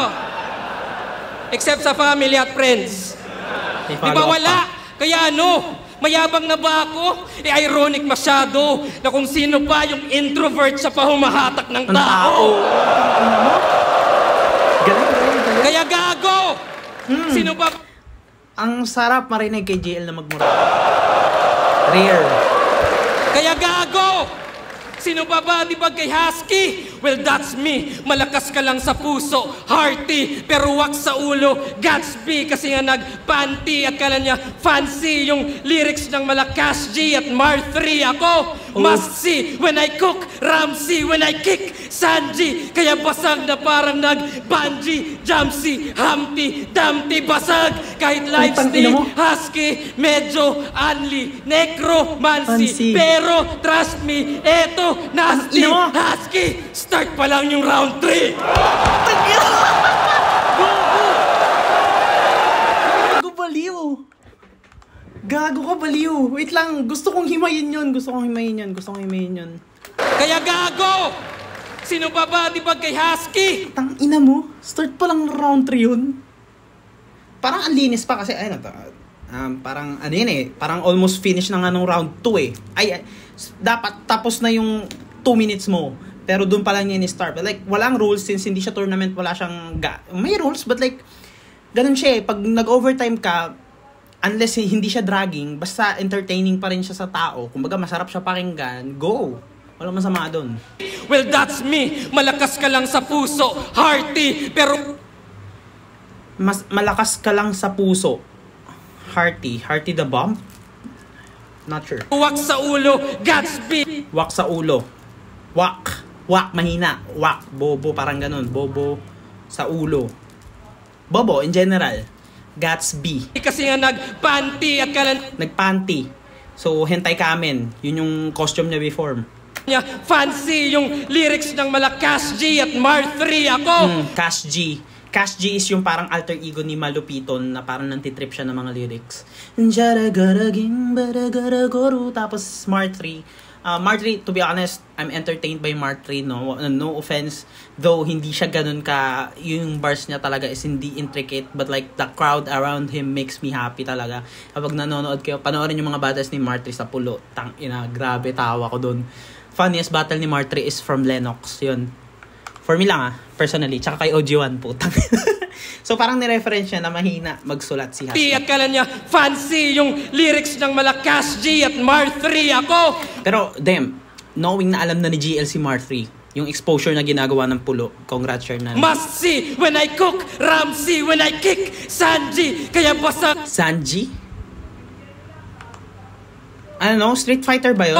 Speaker 3: Except sa family at friends. Di ba wala? Kaya ano? Mayabang na ba ako? Ironic masyado na kung sino pa yung introvert sa pahumahatak ng tao.
Speaker 1: Galing.
Speaker 3: Kaya gago! Sino ba?
Speaker 1: Ang sarap marinig kay JL na magmura. Rare.
Speaker 3: Kaya gago! Sino ba di ba kay Husky? Well, that's me. Malakas ka lang sa puso, hearty, pero wak sa ulo, Gatsby. Kasi nga nag-panty at kala niya fancy yung lyrics ng Malakas G at Mar 3 ako. Must see when I cook, Ramsey when I kick, Sanji. Kaya basag na parang nag-bungee, Jumpsy, Humpty, Dumpty, basag. Kahit lives ni Husky, medyo unli, necromancy. Pero trust me, eto, nasty, Husky. Start pa lang yung round 3.
Speaker 1: Gago baliw. Gago ka baliw. Wait lang, gusto kong himayin yun.
Speaker 3: Kaya gago! Sino ba di ba kay Husky?
Speaker 1: Tang ina mo, start pa lang round 3 yun. Parang ang linis pa kasi, ayun parang ano yun parang almost finish na nga nung round 2 dapat tapos na yung 2 minutes mo. Pero doon pa lang niya ni-start. But like, walang rules since hindi siya tournament, wala siyang may rules, but like, ganun siya Pag nag-overtime ka, unless hindi siya dragging, basta entertaining pa rin siya sa tao. Kumbaga, masarap siya pakinggan, go! Walang masama doon.
Speaker 3: Well, that's me. Malakas ka lang sa puso, hearty, pero...
Speaker 1: Malakas ka lang sa puso. Hearty the bomb? Not sure.
Speaker 3: Wak sa ulo, Gatsby.
Speaker 1: Wak sa ulo. Wak, mahina. Wak, bobo, parang ganun. Bobo sa ulo. Bobo, in general. Gatsby.
Speaker 3: Kasi nga nag-panty at
Speaker 1: nag-panty. So, hentai kamen. Yun yung costume niya before.
Speaker 3: Fancy yung lyrics ng Malakas G at Mar 3 ako.
Speaker 1: Cash G. Cash G is yung parang alter ego ni Malupiton na parang nantitrip siya ng mga lyrics. Tapos Smart 3. Mar 3, to be honest, I'm entertained by Mar 3, no offense, though hindi siya ganun ka, yung bars niya talaga is hindi intricate, but like the crowd around him makes me happy talaga. Kapag nanonood kayo, panoorin yung mga battles ni Mar 3 sa Pulo, tang ina, grabe, tawa ko dun. Funniest battle ni Mar 3 is from Lennox, yun. For me lang personally, tsaka kay OG1, putang. So parang ni-reference niya na mahina magsulat si Husky.
Speaker 3: At kala niya, fancy yung lyrics ng Malakas G at Mar 3 ako.
Speaker 1: Pero, damn, knowing na alam na ni GL si Mar 3, yung exposure na ginagawa ng Pulo, congrats sir na.
Speaker 3: Must see when I cook, Ramsey when I kick, Sanji. Kaya basag.
Speaker 1: Sanji? Ano, Street Fighter ba yun?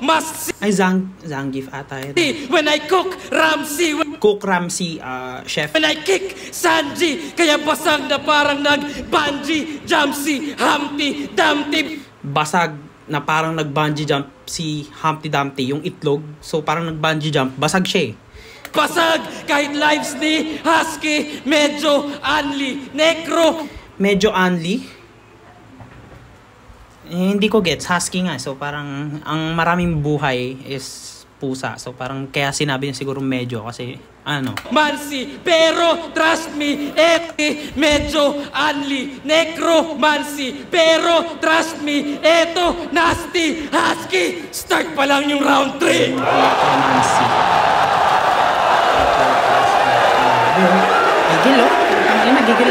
Speaker 3: Must see.
Speaker 1: Ay, Zangief ata yun.
Speaker 3: When I cook, Ramsey.
Speaker 1: Cook Ramsey, chef.
Speaker 3: When I kick, Sanji. Kaya basag na parang nag-bungee, Jumpsy, Humpty, Dumpty.
Speaker 1: Basag na parang nag-bungee jump si Humpty Dumpty, yung itlog. So parang nag-bungee jump, basag siya
Speaker 3: Basag! Kahit lives ni Husky, medyo unli, necro.
Speaker 1: Medyo unli? hindi ko gets. Husky nga. So, parang ang maraming buhay is pusa. So, parang kaya sinabi niya siguro medyo kasi, ano.
Speaker 8: Mansi, pero trust me, medyo unli. Necromancy, pero trust me, eto, nasty, husky. Start pa lang yung round 3.
Speaker 1: Necromancy. Gigil, oh. Ang ina, gigil.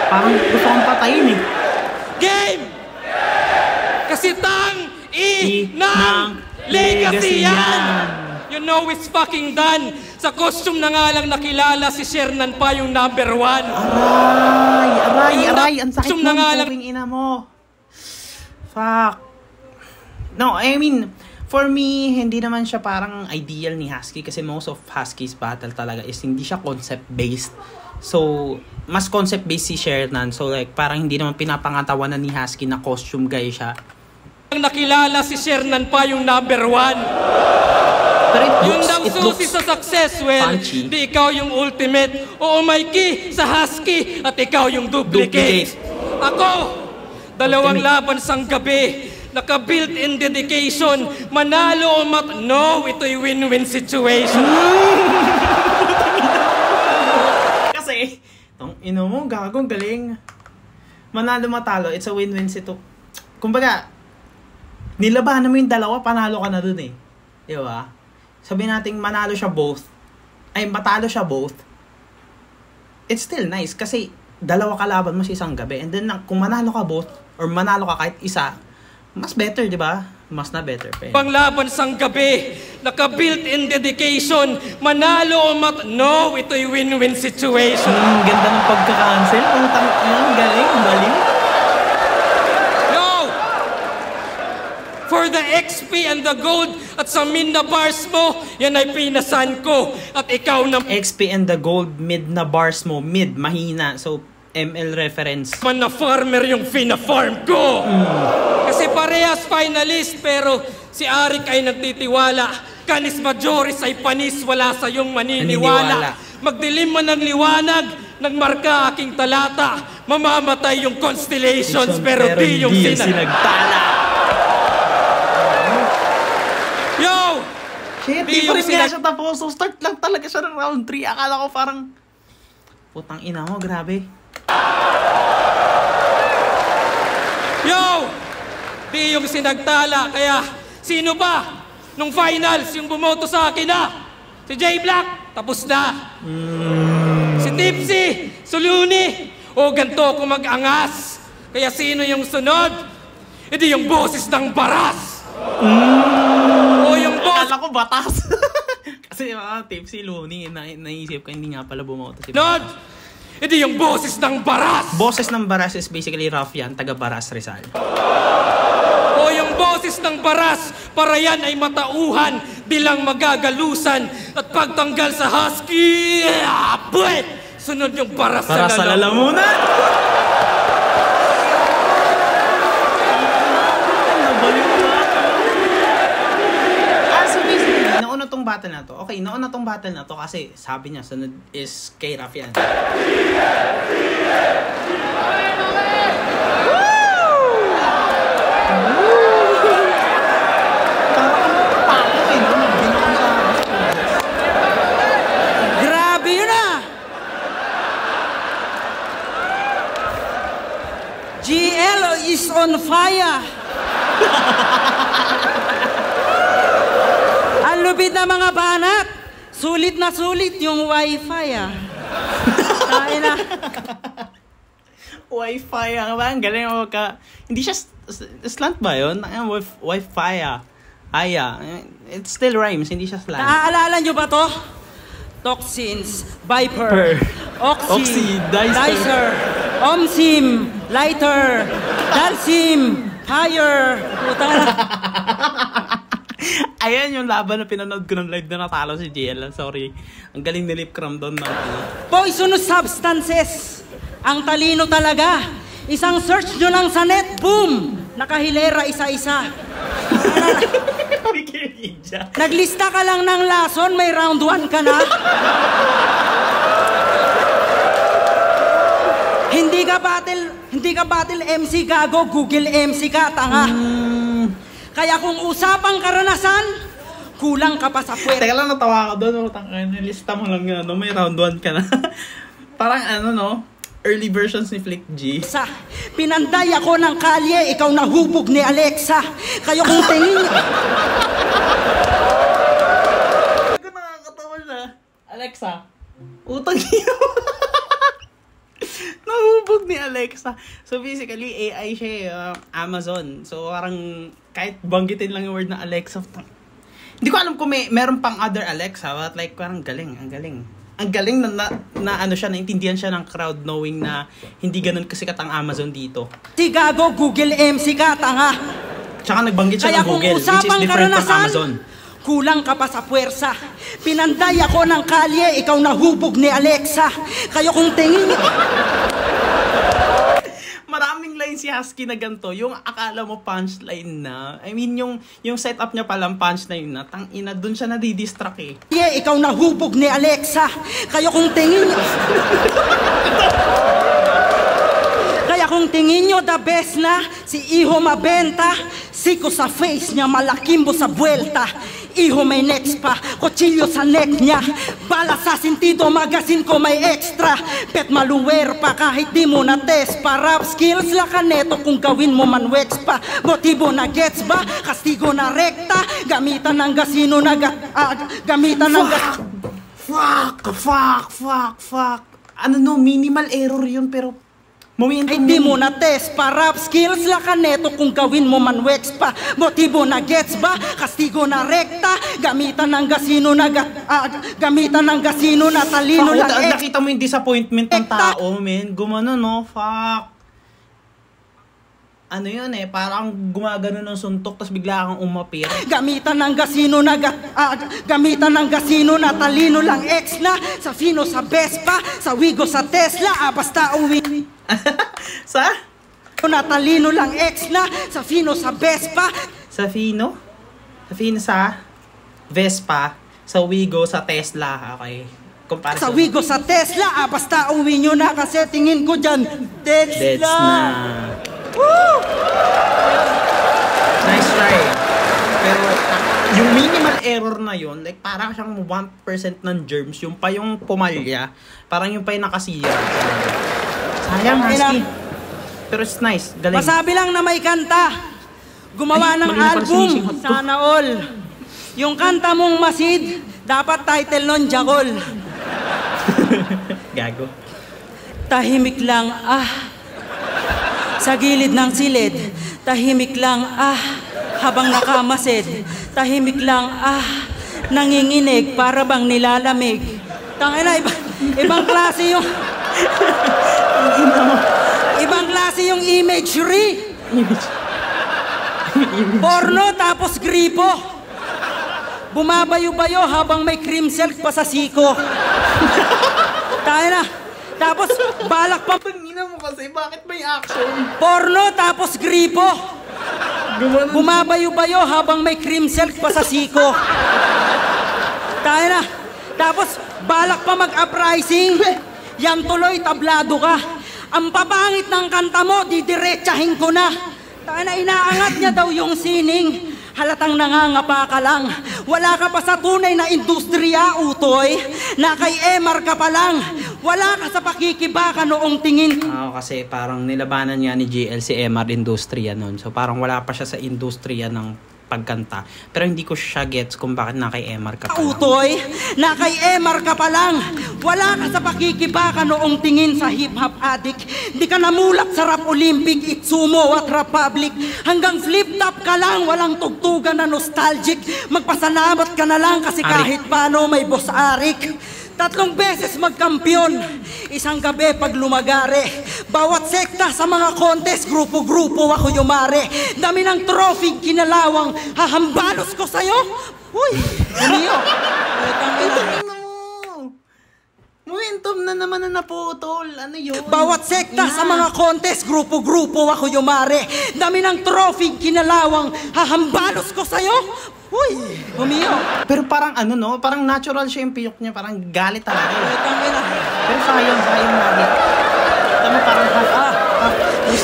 Speaker 1: Parang gusto kong patayin, eh.
Speaker 8: Game! Kasi ng legacy yan! You know it's fucking done. Sa costume na nga lang nakilala si Shernan pa yung number 1.
Speaker 1: Aray! Ang sakit ng puping ina mo. Fuck. No, I mean, for me, hindi naman siya parang ideal ni Husky kasi most of Husky's battle talaga is hindi siya concept-based. So, mas concept-based si Shernan. So, like, parang hindi naman pinapangatawanan ni Husky na costume guy siya.
Speaker 8: Nakilala si Shernan pa yung number 1.
Speaker 1: Pero
Speaker 8: yung daw susi sa success, well, punchy. Di ikaw yung ultimate. Oo, Mikey, sa Husky, at ikaw yung duplicate. Ako, dalawang laban sang gabi. Naka-built-in dedication. Manalo o no, ito'y win-win situation.
Speaker 1: Kasi, tong ino mo, gagong galing. Manalo matalo, it's a win-win situation. Kumbaga, nilabanan mo yung dalawa, panalo ka na dun eh. Di ba? Sabihin natin matalo siya both. It's still nice kasi dalawa kalaban mo sa isang gabi. And then kung manalo ka both or manalo ka kahit isa, mas better, di ba? Mas na better pa yun.
Speaker 8: Panglaban sang gabi, naka-built-in dedication, manalo o no, ito'y win-win situation.
Speaker 1: Ganda ng pagka-cancel. Ang galing, baliw.
Speaker 8: For the XP and the gold at sa mid na bars mo, yan ay pinasan ko. At ikaw na
Speaker 1: XP and the gold, mid na bars mo. Mid, mahina. So, ML reference.
Speaker 8: Man na farmer yung fina-farm ko. Kasi parehas finalist, pero si Arik ay nagtitiwala. Canis Majoris ay panis, wala sa iyong maniniwala. Magdilim man ng liwanag, nagmarka aking talata. Mamamatay yung constellations, pero di yung sinagtala.
Speaker 1: Shit, di pa rin nga siya tapos. So, start lang talaga siya ng round 3. Akala ko parang, putang ina mo, grabe.
Speaker 8: Yo! Di yung sinagtala. Kaya, sino ba? Nung finals, yung bumoto sa akin na? Si J Black, tapos na. Si Tipsy, Suluni. O ganto ko mag-angas. Kaya sino yung sunod? E di yung boses ng baras. O yung boss.
Speaker 1: Akala ko batas. Kasi Tipsy, Looney, naisip ko, hindi nga pala bumoto si
Speaker 8: Nod! Ito yung boses ng baras!
Speaker 1: Boses ng baras is basically Raffian, taga Baras Rizal.
Speaker 8: O yung boses ng baras, para yan ay matauhan, bilang magagalusan, at pagtanggal sa Husky, sunod yung baras sa lalamunan!
Speaker 1: Tong battle na to. Okay, nauna tong battle na to kasi sabi niya sunod is kay Raffian.
Speaker 5: Grabe yun ah! GL is on fire! Lupit na mga banat. Sulit na sulit yung wifi ah. Kain na.
Speaker 1: Wifi ah. Ang galing mo ka. Hindi siya slant ba yun? Wifi ah. Aya. It still rhymes. Hindi siya slant.
Speaker 5: Naaalala nyo ba to? Toxins, Viper, Oxy, Dicer, Omsim, Lighter, Dalsim, Fire. Puta na.
Speaker 1: Ayan yung laban na pinanood ko ng live na natalo si JL. Sorry. Ang galing ni Lip Cram doon.
Speaker 5: Poisonous substances. Ang talino talaga. Isang search nyo lang sa net. Boom! Nakahilera isa-isa. Naglista ka lang ng lason, may round 1 ka na. Hindi ka battle Hindi ka battle MC, gago. Google MC ka, tanga. Kaya kung usapang karanasan, kulang ka pa sa puwet.
Speaker 7: Teka lang, natawa ka doon. Nilista mo lang yun. May round 1 ka na. Parang early versions ni Flick G.
Speaker 5: Pinanday ako ng kalye, ikaw nahubog ni Alexa. Kayo kung tingin niyo.
Speaker 7: Nakakatawa siya. Alexa, utang iyo. Nahubog ni Alexa. So basically, AI siya, Amazon. So parang kahit banggitin lang yung word na Alexa. Hindi ko alam kung meron pang other Alexa, but like parang galing, ang galing. Ang galing na ano siya, naintindihan siya ng crowd knowing na hindi ganun kasikat ang Amazon dito.
Speaker 5: Si gago, Google MC ka, tanga.
Speaker 7: Tsaka nagbanggit siya ng Google, which is different from Amazon.
Speaker 5: Kulang ka pa sa puwersa. Pinanday ako ng kalye, ikaw nahubog ni Alexa. Kayo kung tingin niyo.
Speaker 7: Maraming line si Husky na ganito, yung akala mo punchline na. I mean, yung setup niya palang punchline na, tangina, dun siya nadidistract eh.
Speaker 5: Ikaw nahubog ni Alexa. Kayo kung tingin niyo. Kaya kung tingin nyo the best na si Iho mabenta, siko sa face niya, malakimbo sa buwelta. Iho may next pa, kutsilyo sa neck niya. Bala sa sintido, magasin ko may extra. Pet maluwer pa kahit di mo na test pa. Rap skills la kaneto kung gawin mo man wax pa. Motibo na gets ba, kastigo na rekta. Gamitan ng gasino na gamitan ng
Speaker 7: Fuck. Minimal error yun pero
Speaker 5: ay di mo na test pa. Rap skills la kaneto kung gawin mo man wax pa. Motibo na gets ba, kastigo na rekta. Gamitan ng gasino na gamitan ng gasino na talino lang.
Speaker 7: Nakita mo yung disappointment ng tao, men. Gumano, no? Fuck. Ano yun eh, parang gumagano ng suntok tapos bigla kang umapir.
Speaker 5: Gamitan ng gasino na gamitan ng gasino na talino lang ex na. Sa Fino sa Vespa, sa Wigo sa Tesla, basta uwi.
Speaker 7: Sa?
Speaker 5: Natalino lang ex na. Sa Fino sa Vespa.
Speaker 7: Sa Fino? Sa Fino sa Vespa, sa Wigo sa Tesla. Okay. Comparison.
Speaker 5: Sa Wigo sa Tesla, basta uwi nyo na kasi tingin ko dyan, deads na.
Speaker 7: Woo! Nice try. Pero yung minimal error na yun, like parang siyang 1% ng germs, yung pa yung pumalya, parang yung pa yung nakasira. Sayang, Husky. Pero it's nice. Galing.
Speaker 5: Masabi lang na may kanta. Gumawa ng album. Sana all. Yung kanta mong Masid, dapat title nun, Jagol.
Speaker 7: Gago.
Speaker 5: Tahimik lang, sa gilid ng silid, tahimik lang, habang nakamasid, tahimik lang, nanginginig, para bang nilalamig. Tangina, ibang klase yung... ibang klase yung imagery. Porno tapos gripo. Bumabayo-bayo habang may cream silk pa sa siko. Tangina. Tapos, balak pa.
Speaker 7: Pangina mo kasi, bakit may action?
Speaker 5: Porno, tapos gripo. Bumabayo-bayo habang may cream silk pa sa siko. Tayo na. Tapos, balak pa mag-uprising. Yan tuloy, tablado ka. Ang papangit ng kanta mo, didiretsahin ko na. Tayo na, inaangat niya daw yung sining. Halatang nangangapa ka lang. Wala ka pa sa tunay na industriya, utoy. Na kay Emar ka pa lang. Wala ka sa pakikibaka noong tingin.
Speaker 7: Kasi parang nilabanan niya ni JL si Emar Industriya noon. So parang wala pa siya sa industriya ng pagkanta. Pero hindi ko siya gets kung bakit na kay Emar ka pa lang.
Speaker 5: Utoy, na kay Emar ka pa lang. Wala ka sa pakikibaka noong tingin sa hip-hop addict. Di ka namulat sa rap Olympic, Itsumo at Republic. Hanggang flip-top ka lang, walang tugtugan na nostalgic. Magpasalamat ka na lang kasi kahit paano may boss Arik. 3 beses magkampiyon, isang gabi pag lumagare. Bawat sekta sa mga contest, grupo-grupo ako yumare. Dami ng trophy, kinalawang, hahambalos ko sa'yo. Uy, umiyo.
Speaker 7: Momentum na naman na naputol. Ano yun?
Speaker 5: Bawat sekta sa mga contest, grupo-grupo ako yumare. Dami ng trophy, kinalawang, hahambalos ko sa'yo. Uy, umiyo.
Speaker 7: Pero parang parang natural siya yung piyok niya, parang galit talaga. Pero sayang lagi. Tama parang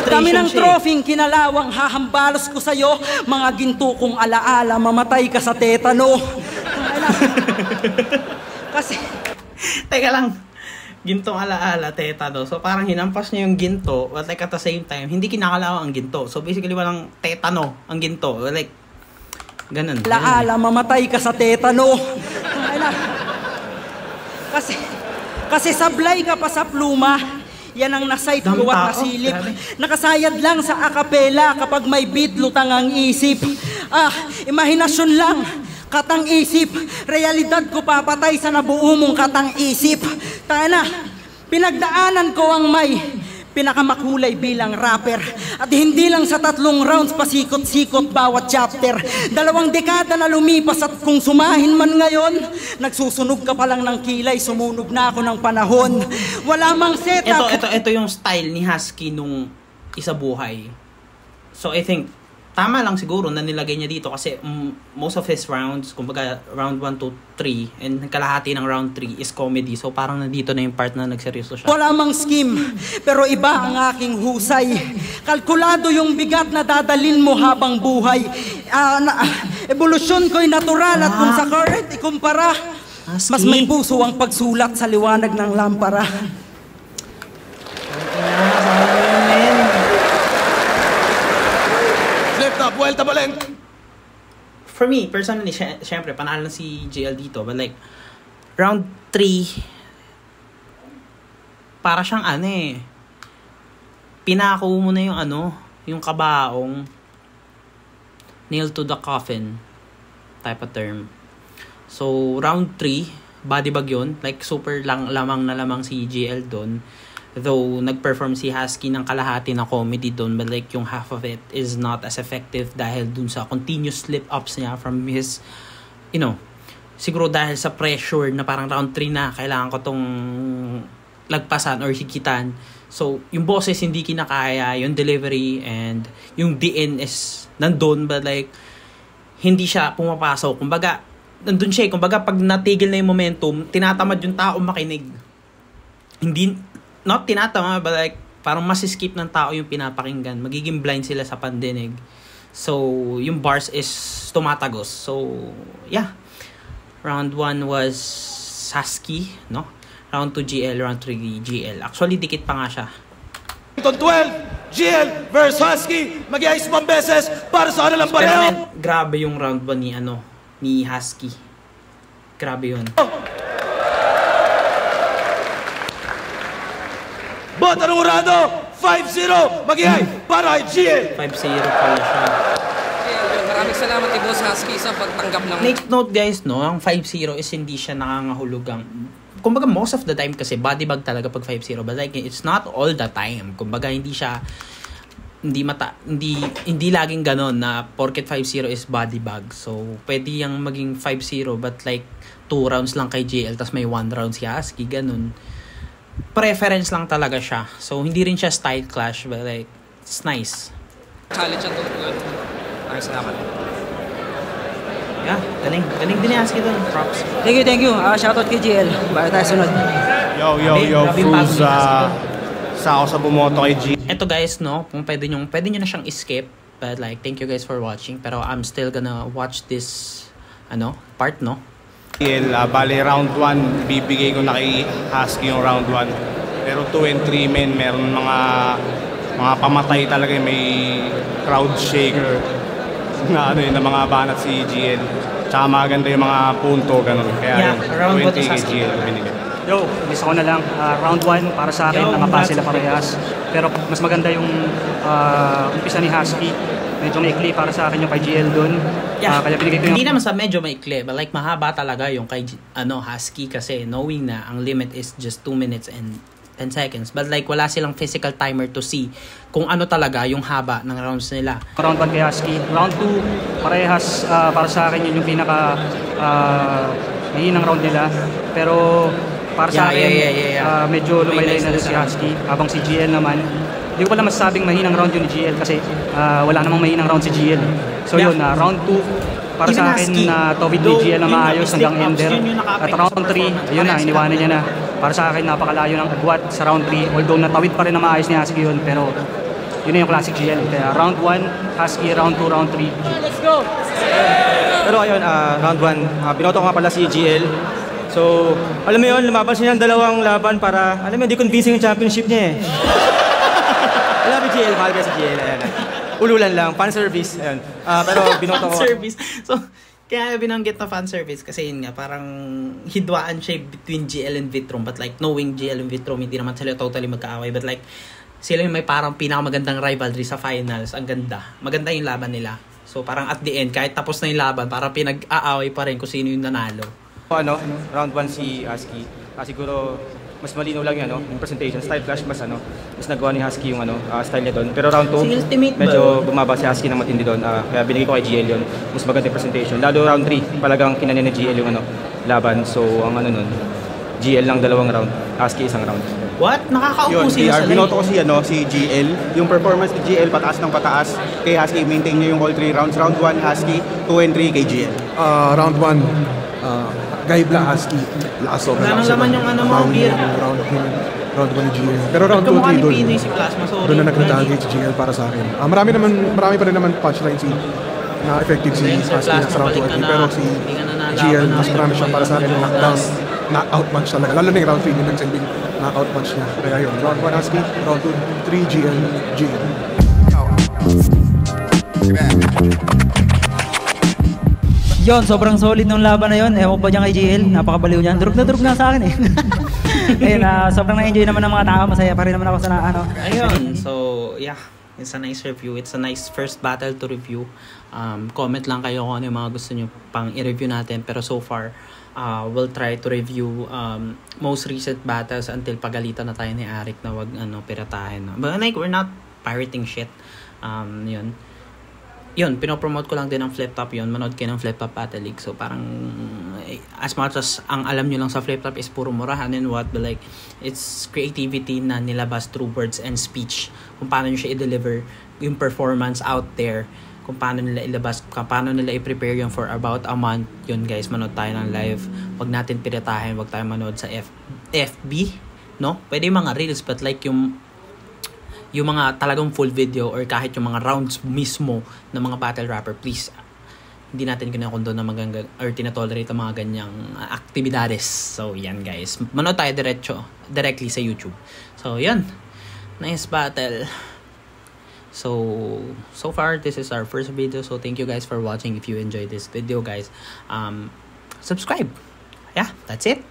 Speaker 5: Dami ng
Speaker 1: siya eh.
Speaker 5: trophyng kinalawang hahambalos ko sa'yo. Mga ginto kong alaala, mamatay ka sa tetano. Kasi...
Speaker 7: Teka lang. Gintong alaala, tetano. So parang hinampas niya yung ginto, but like at the same time, hindi kinakalawa ang ginto. So basically walang tetano ang ginto. Like, ganun.
Speaker 5: Alaala, mamatay ka sa tetano. Kasi sablay ka pa sa pluma. Yan ang nasite ko at nasilip. Nakasayad lang sa akapela kapag may beat, lutang ang isip. Imahinasyon lang, katang isip. Realidad ko papatay sa nabuo mong katang isip. Tana, pinagdaanan ko ang may pinakamakulay bilang rapper. At hindi lang sa 3 rounds pasikot-sikot bawat chapter. 2 dekada na lumipas at kung sumahin man ngayon, nagsusunog ka pa lang ng kilay, sumunog na ako ng panahon. Wala mang setup.
Speaker 7: Ito yung style ni Husky nung Isa Buhay. So I think tama lang siguro na nilagay niya dito kasi most of his rounds, kumbaga round 1 to 3 and kalahati ng round 3 is comedy. So parang nandito na yung part na nagseryoso siya.
Speaker 5: Wala mang scheme, pero iba ang aking husay. Kalkulado yung bigat na dadalin mo habang buhay. Evolusyon ko'y natural at kung sa current ikumpara, mas may puso ang pagsulat sa liwanag ng lampara.
Speaker 4: Vuelta Baleng.
Speaker 7: For me, personally, syempre, panalo na si JL dito. But like, round 3, para siyang pinako mo na yung yung kabaong, nail to the coffin type of term. So, round 3, body bag yun. Like, super lamang na lamang si JL doon. Though nag-perform si Husky ng kalahati na comedy doon, but like yung half of it is not as effective dahil dun sa continuous slip-ups niya from his, siguro dahil sa pressure na parang round 3 na, kailangan ko tong lagpasan or hikitan. So, yung boses hindi kinakaya, yung delivery and yung DN is nandun, but like, hindi siya pumapasok. Kumbaga, nandun siya kumbaga pag natigil na yung momentum, tinatamad yung tao makinig. Not tinatama, but like, parang mas-skip ng tao yung pinapakinggan. Magiging blind sila sa pandinig. So, yung bars is tumatagos. So, yeah. Round 1 was Husky, no? Round 2 GL, round 3 GL. Actually, dikit pa nga siya.
Speaker 4: 12, GL versus Husky. Mag-iayos pang beses para sa kanilang pareho.
Speaker 7: Grabe yung round 1 ni Husky. Grabe yun.
Speaker 4: Bot, anong urado? 5-0, mag-iay para kay GL.
Speaker 7: 5-0 pala siya.
Speaker 3: Maraming salamat kay Boss Husky sa pagtanggap ng...
Speaker 7: Take note guys, no? Ang 5-0 is hindi siya nakangahulugang... Kumbaga most of the time kasi body bag talaga pag 5-0. But like, it's not all the time. Kumbaga hindi siya... Hindi laging ganon na porket 5-0 is body bag. So, pwede yung maging 5-0 but like 2 rounds lang kay JL tas may 1 round si Husky, ganon. Preference lang talaga siya. So, hindi rin siya style clash, but like, it's nice.
Speaker 3: Challenge ang tutulad. Maraming salamat.
Speaker 7: Yeah, galing. Galing din ni Husky doon. Props.
Speaker 2: Thank you. Shoutout kay GL. Bago tayo sunod.
Speaker 9: Yo, Cruz. Sa ako sa bumoto kay G.
Speaker 7: Eto guys, no, kung pwede nyo na siyang escape. But like, thank you guys for watching. Pero I'm still gonna watch this, part, no?
Speaker 9: Bali, round 1, bibigay ko na kay Husky yung round 1. Pero 2 and 3 men, meron mga pamatay talaga, may crowd shaker na na mga banat si GL. Tsaka maganda yung mga punto, ganun. Kaya
Speaker 7: round
Speaker 9: 20 kay GL binigay.
Speaker 10: Yo, isa ko na lang. Round 1 para sa akin, nakapa sila parehas. Pero mas maganda yung umpisa ni Husky. Medyo maikli para sa akin yung kay GL doon.
Speaker 7: Yeah.
Speaker 10: Kaya binigay ko yung...
Speaker 7: Hindi naman sa medyo maikli, but like mahaba talaga yung kay Husky kasi knowing na ang limit is just 2 minutes and 10 seconds. But like wala silang physical timer to see kung ano talaga yung haba ng rounds nila.
Speaker 10: Round 1 kay Husky. Round 2, parehas para sa akin yun yung pinaka mahinang round nila. Pero para sa akin, medyo lumaylay na doon si Husky. Habang si GL naman, hindi ko pala masasabing mahinang round yun ni GL kasi wala namang mahinang round si GL. So yun, round 2 para sa akin na tawid ni GL na maayos hanggang ender. At round 3, yun na, iniwanan niya na. Para sa akin, napakalayo ng agwat sa round 3. Although natawid pa rin na maayos ni Husky yun, pero yun na yung classic GL. Kaya round 1, Husky, round 2, round 3.
Speaker 11: Let's go! Pero ayun, round 1, binoto ko nga pala si GL. So, alam mo yun, lumaban siya ng dalawang laban para, alam mo, hindi convincing yung championship niya eh. Alam mo, GL, mahal ka si GL. Ayan. Ululan lang, fan service. Ayan. Pero binoto ko.
Speaker 7: Fan service. So, kaya binanggit na fan service kasi yun nga, parang hidwaan siya between GL and Vitrom. But like, knowing GL and Vitrom, hindi naman sila totally magkaaway. But like, sila yung may parang pinakamagandang rivalry sa finals. Ang ganda. Maganda yung laban nila. So, parang at the end, kahit tapos na yung laban, parang pinag-aaway pa rin kung sino yung nanalo.
Speaker 11: Round 1 si Husky. Siguro, mas malinaw lang yun, yung presentation. Style clash, mas nagawa ni Husky yung style niya doon. Pero round 2, medyo bumaba si Husky ng matindi doon. Kaya binigay ko kay GL yun. Mas maganda yung presentation. Lalo round 3, talagang kinanin ni GL yung laban. So, ang nun, GL lang 2 round, Husky 1 round.
Speaker 7: What? Nakakaupo sila sa
Speaker 12: binoto ko si GL. Yung performance ni GL, pataas ng pataas. Kay Husky, maintain niya yung all 3 rounds. Round 1, Husky. 2 and 3 kay GL.
Speaker 13: Round 1, Guy Black Husky. Lakas sobrang lakas.
Speaker 7: Naman yung mo, beer.
Speaker 13: Round 1 ni GL. Pero round 2, 3 doon. Doon na nag-retaliate si GL para sa akin. Marami pa rin naman punchline na effective si Husky sa round 2 at 3. Pero si GL, mas marami siya para sa akin ng knockdown. Knockout punch talaga. Lalo na yung round 3 yung nagsending knockout punch niya. Kaya yun, round 1 Husky, round 2, 3 GL.
Speaker 2: Yon, sobrang solid nung laban na yon. Ewan pa dyan kay GL. Napakabaliw niyan. Durog na sa akin eh. Ayun, sobrang na-enjoy naman ng mga tao. Masaya pa rin naman ako sa
Speaker 7: Ayun, so yeah. It's a nice review. It's a nice first battle to review. Comment lang kayo kung ano yung mga gusto nyo pang i-review natin. Pero so far, we'll try to review most recent battles until pagalitan na tayo ni Arik na wag piratahin. But like, we're not pirating shit. Yun, pinopromote ko lang din ang Flip Top yun. Manood kayo ng Flip Top Battle League. So parang, as much as ang alam nyo lang sa Flip Top is puro murahan and what, but like, it's creativity na nilabas through words and speech. Kung paano nyo siya i-deliver yung performance out there. Kung paano nila ilabas, kung paano nila i-prepare yun for about a month. Yun guys, manood tayo ng live. Huwag natin piratahin, huwag tayo manood sa FB, no? Pwede yung mga reels, but like yung mga talagang full video or kahit yung mga rounds mismo ng mga battle rapper, please, hindi natin kinakondo na or tinatolerate ang mga ganyang aktibidades. So, yan guys. Manood tayo directly sa YouTube. So, yan. Nice battle. So far, this is our first video. So, thank you guys for watching. If you enjoyed this video, guys, subscribe. Yeah, that's it.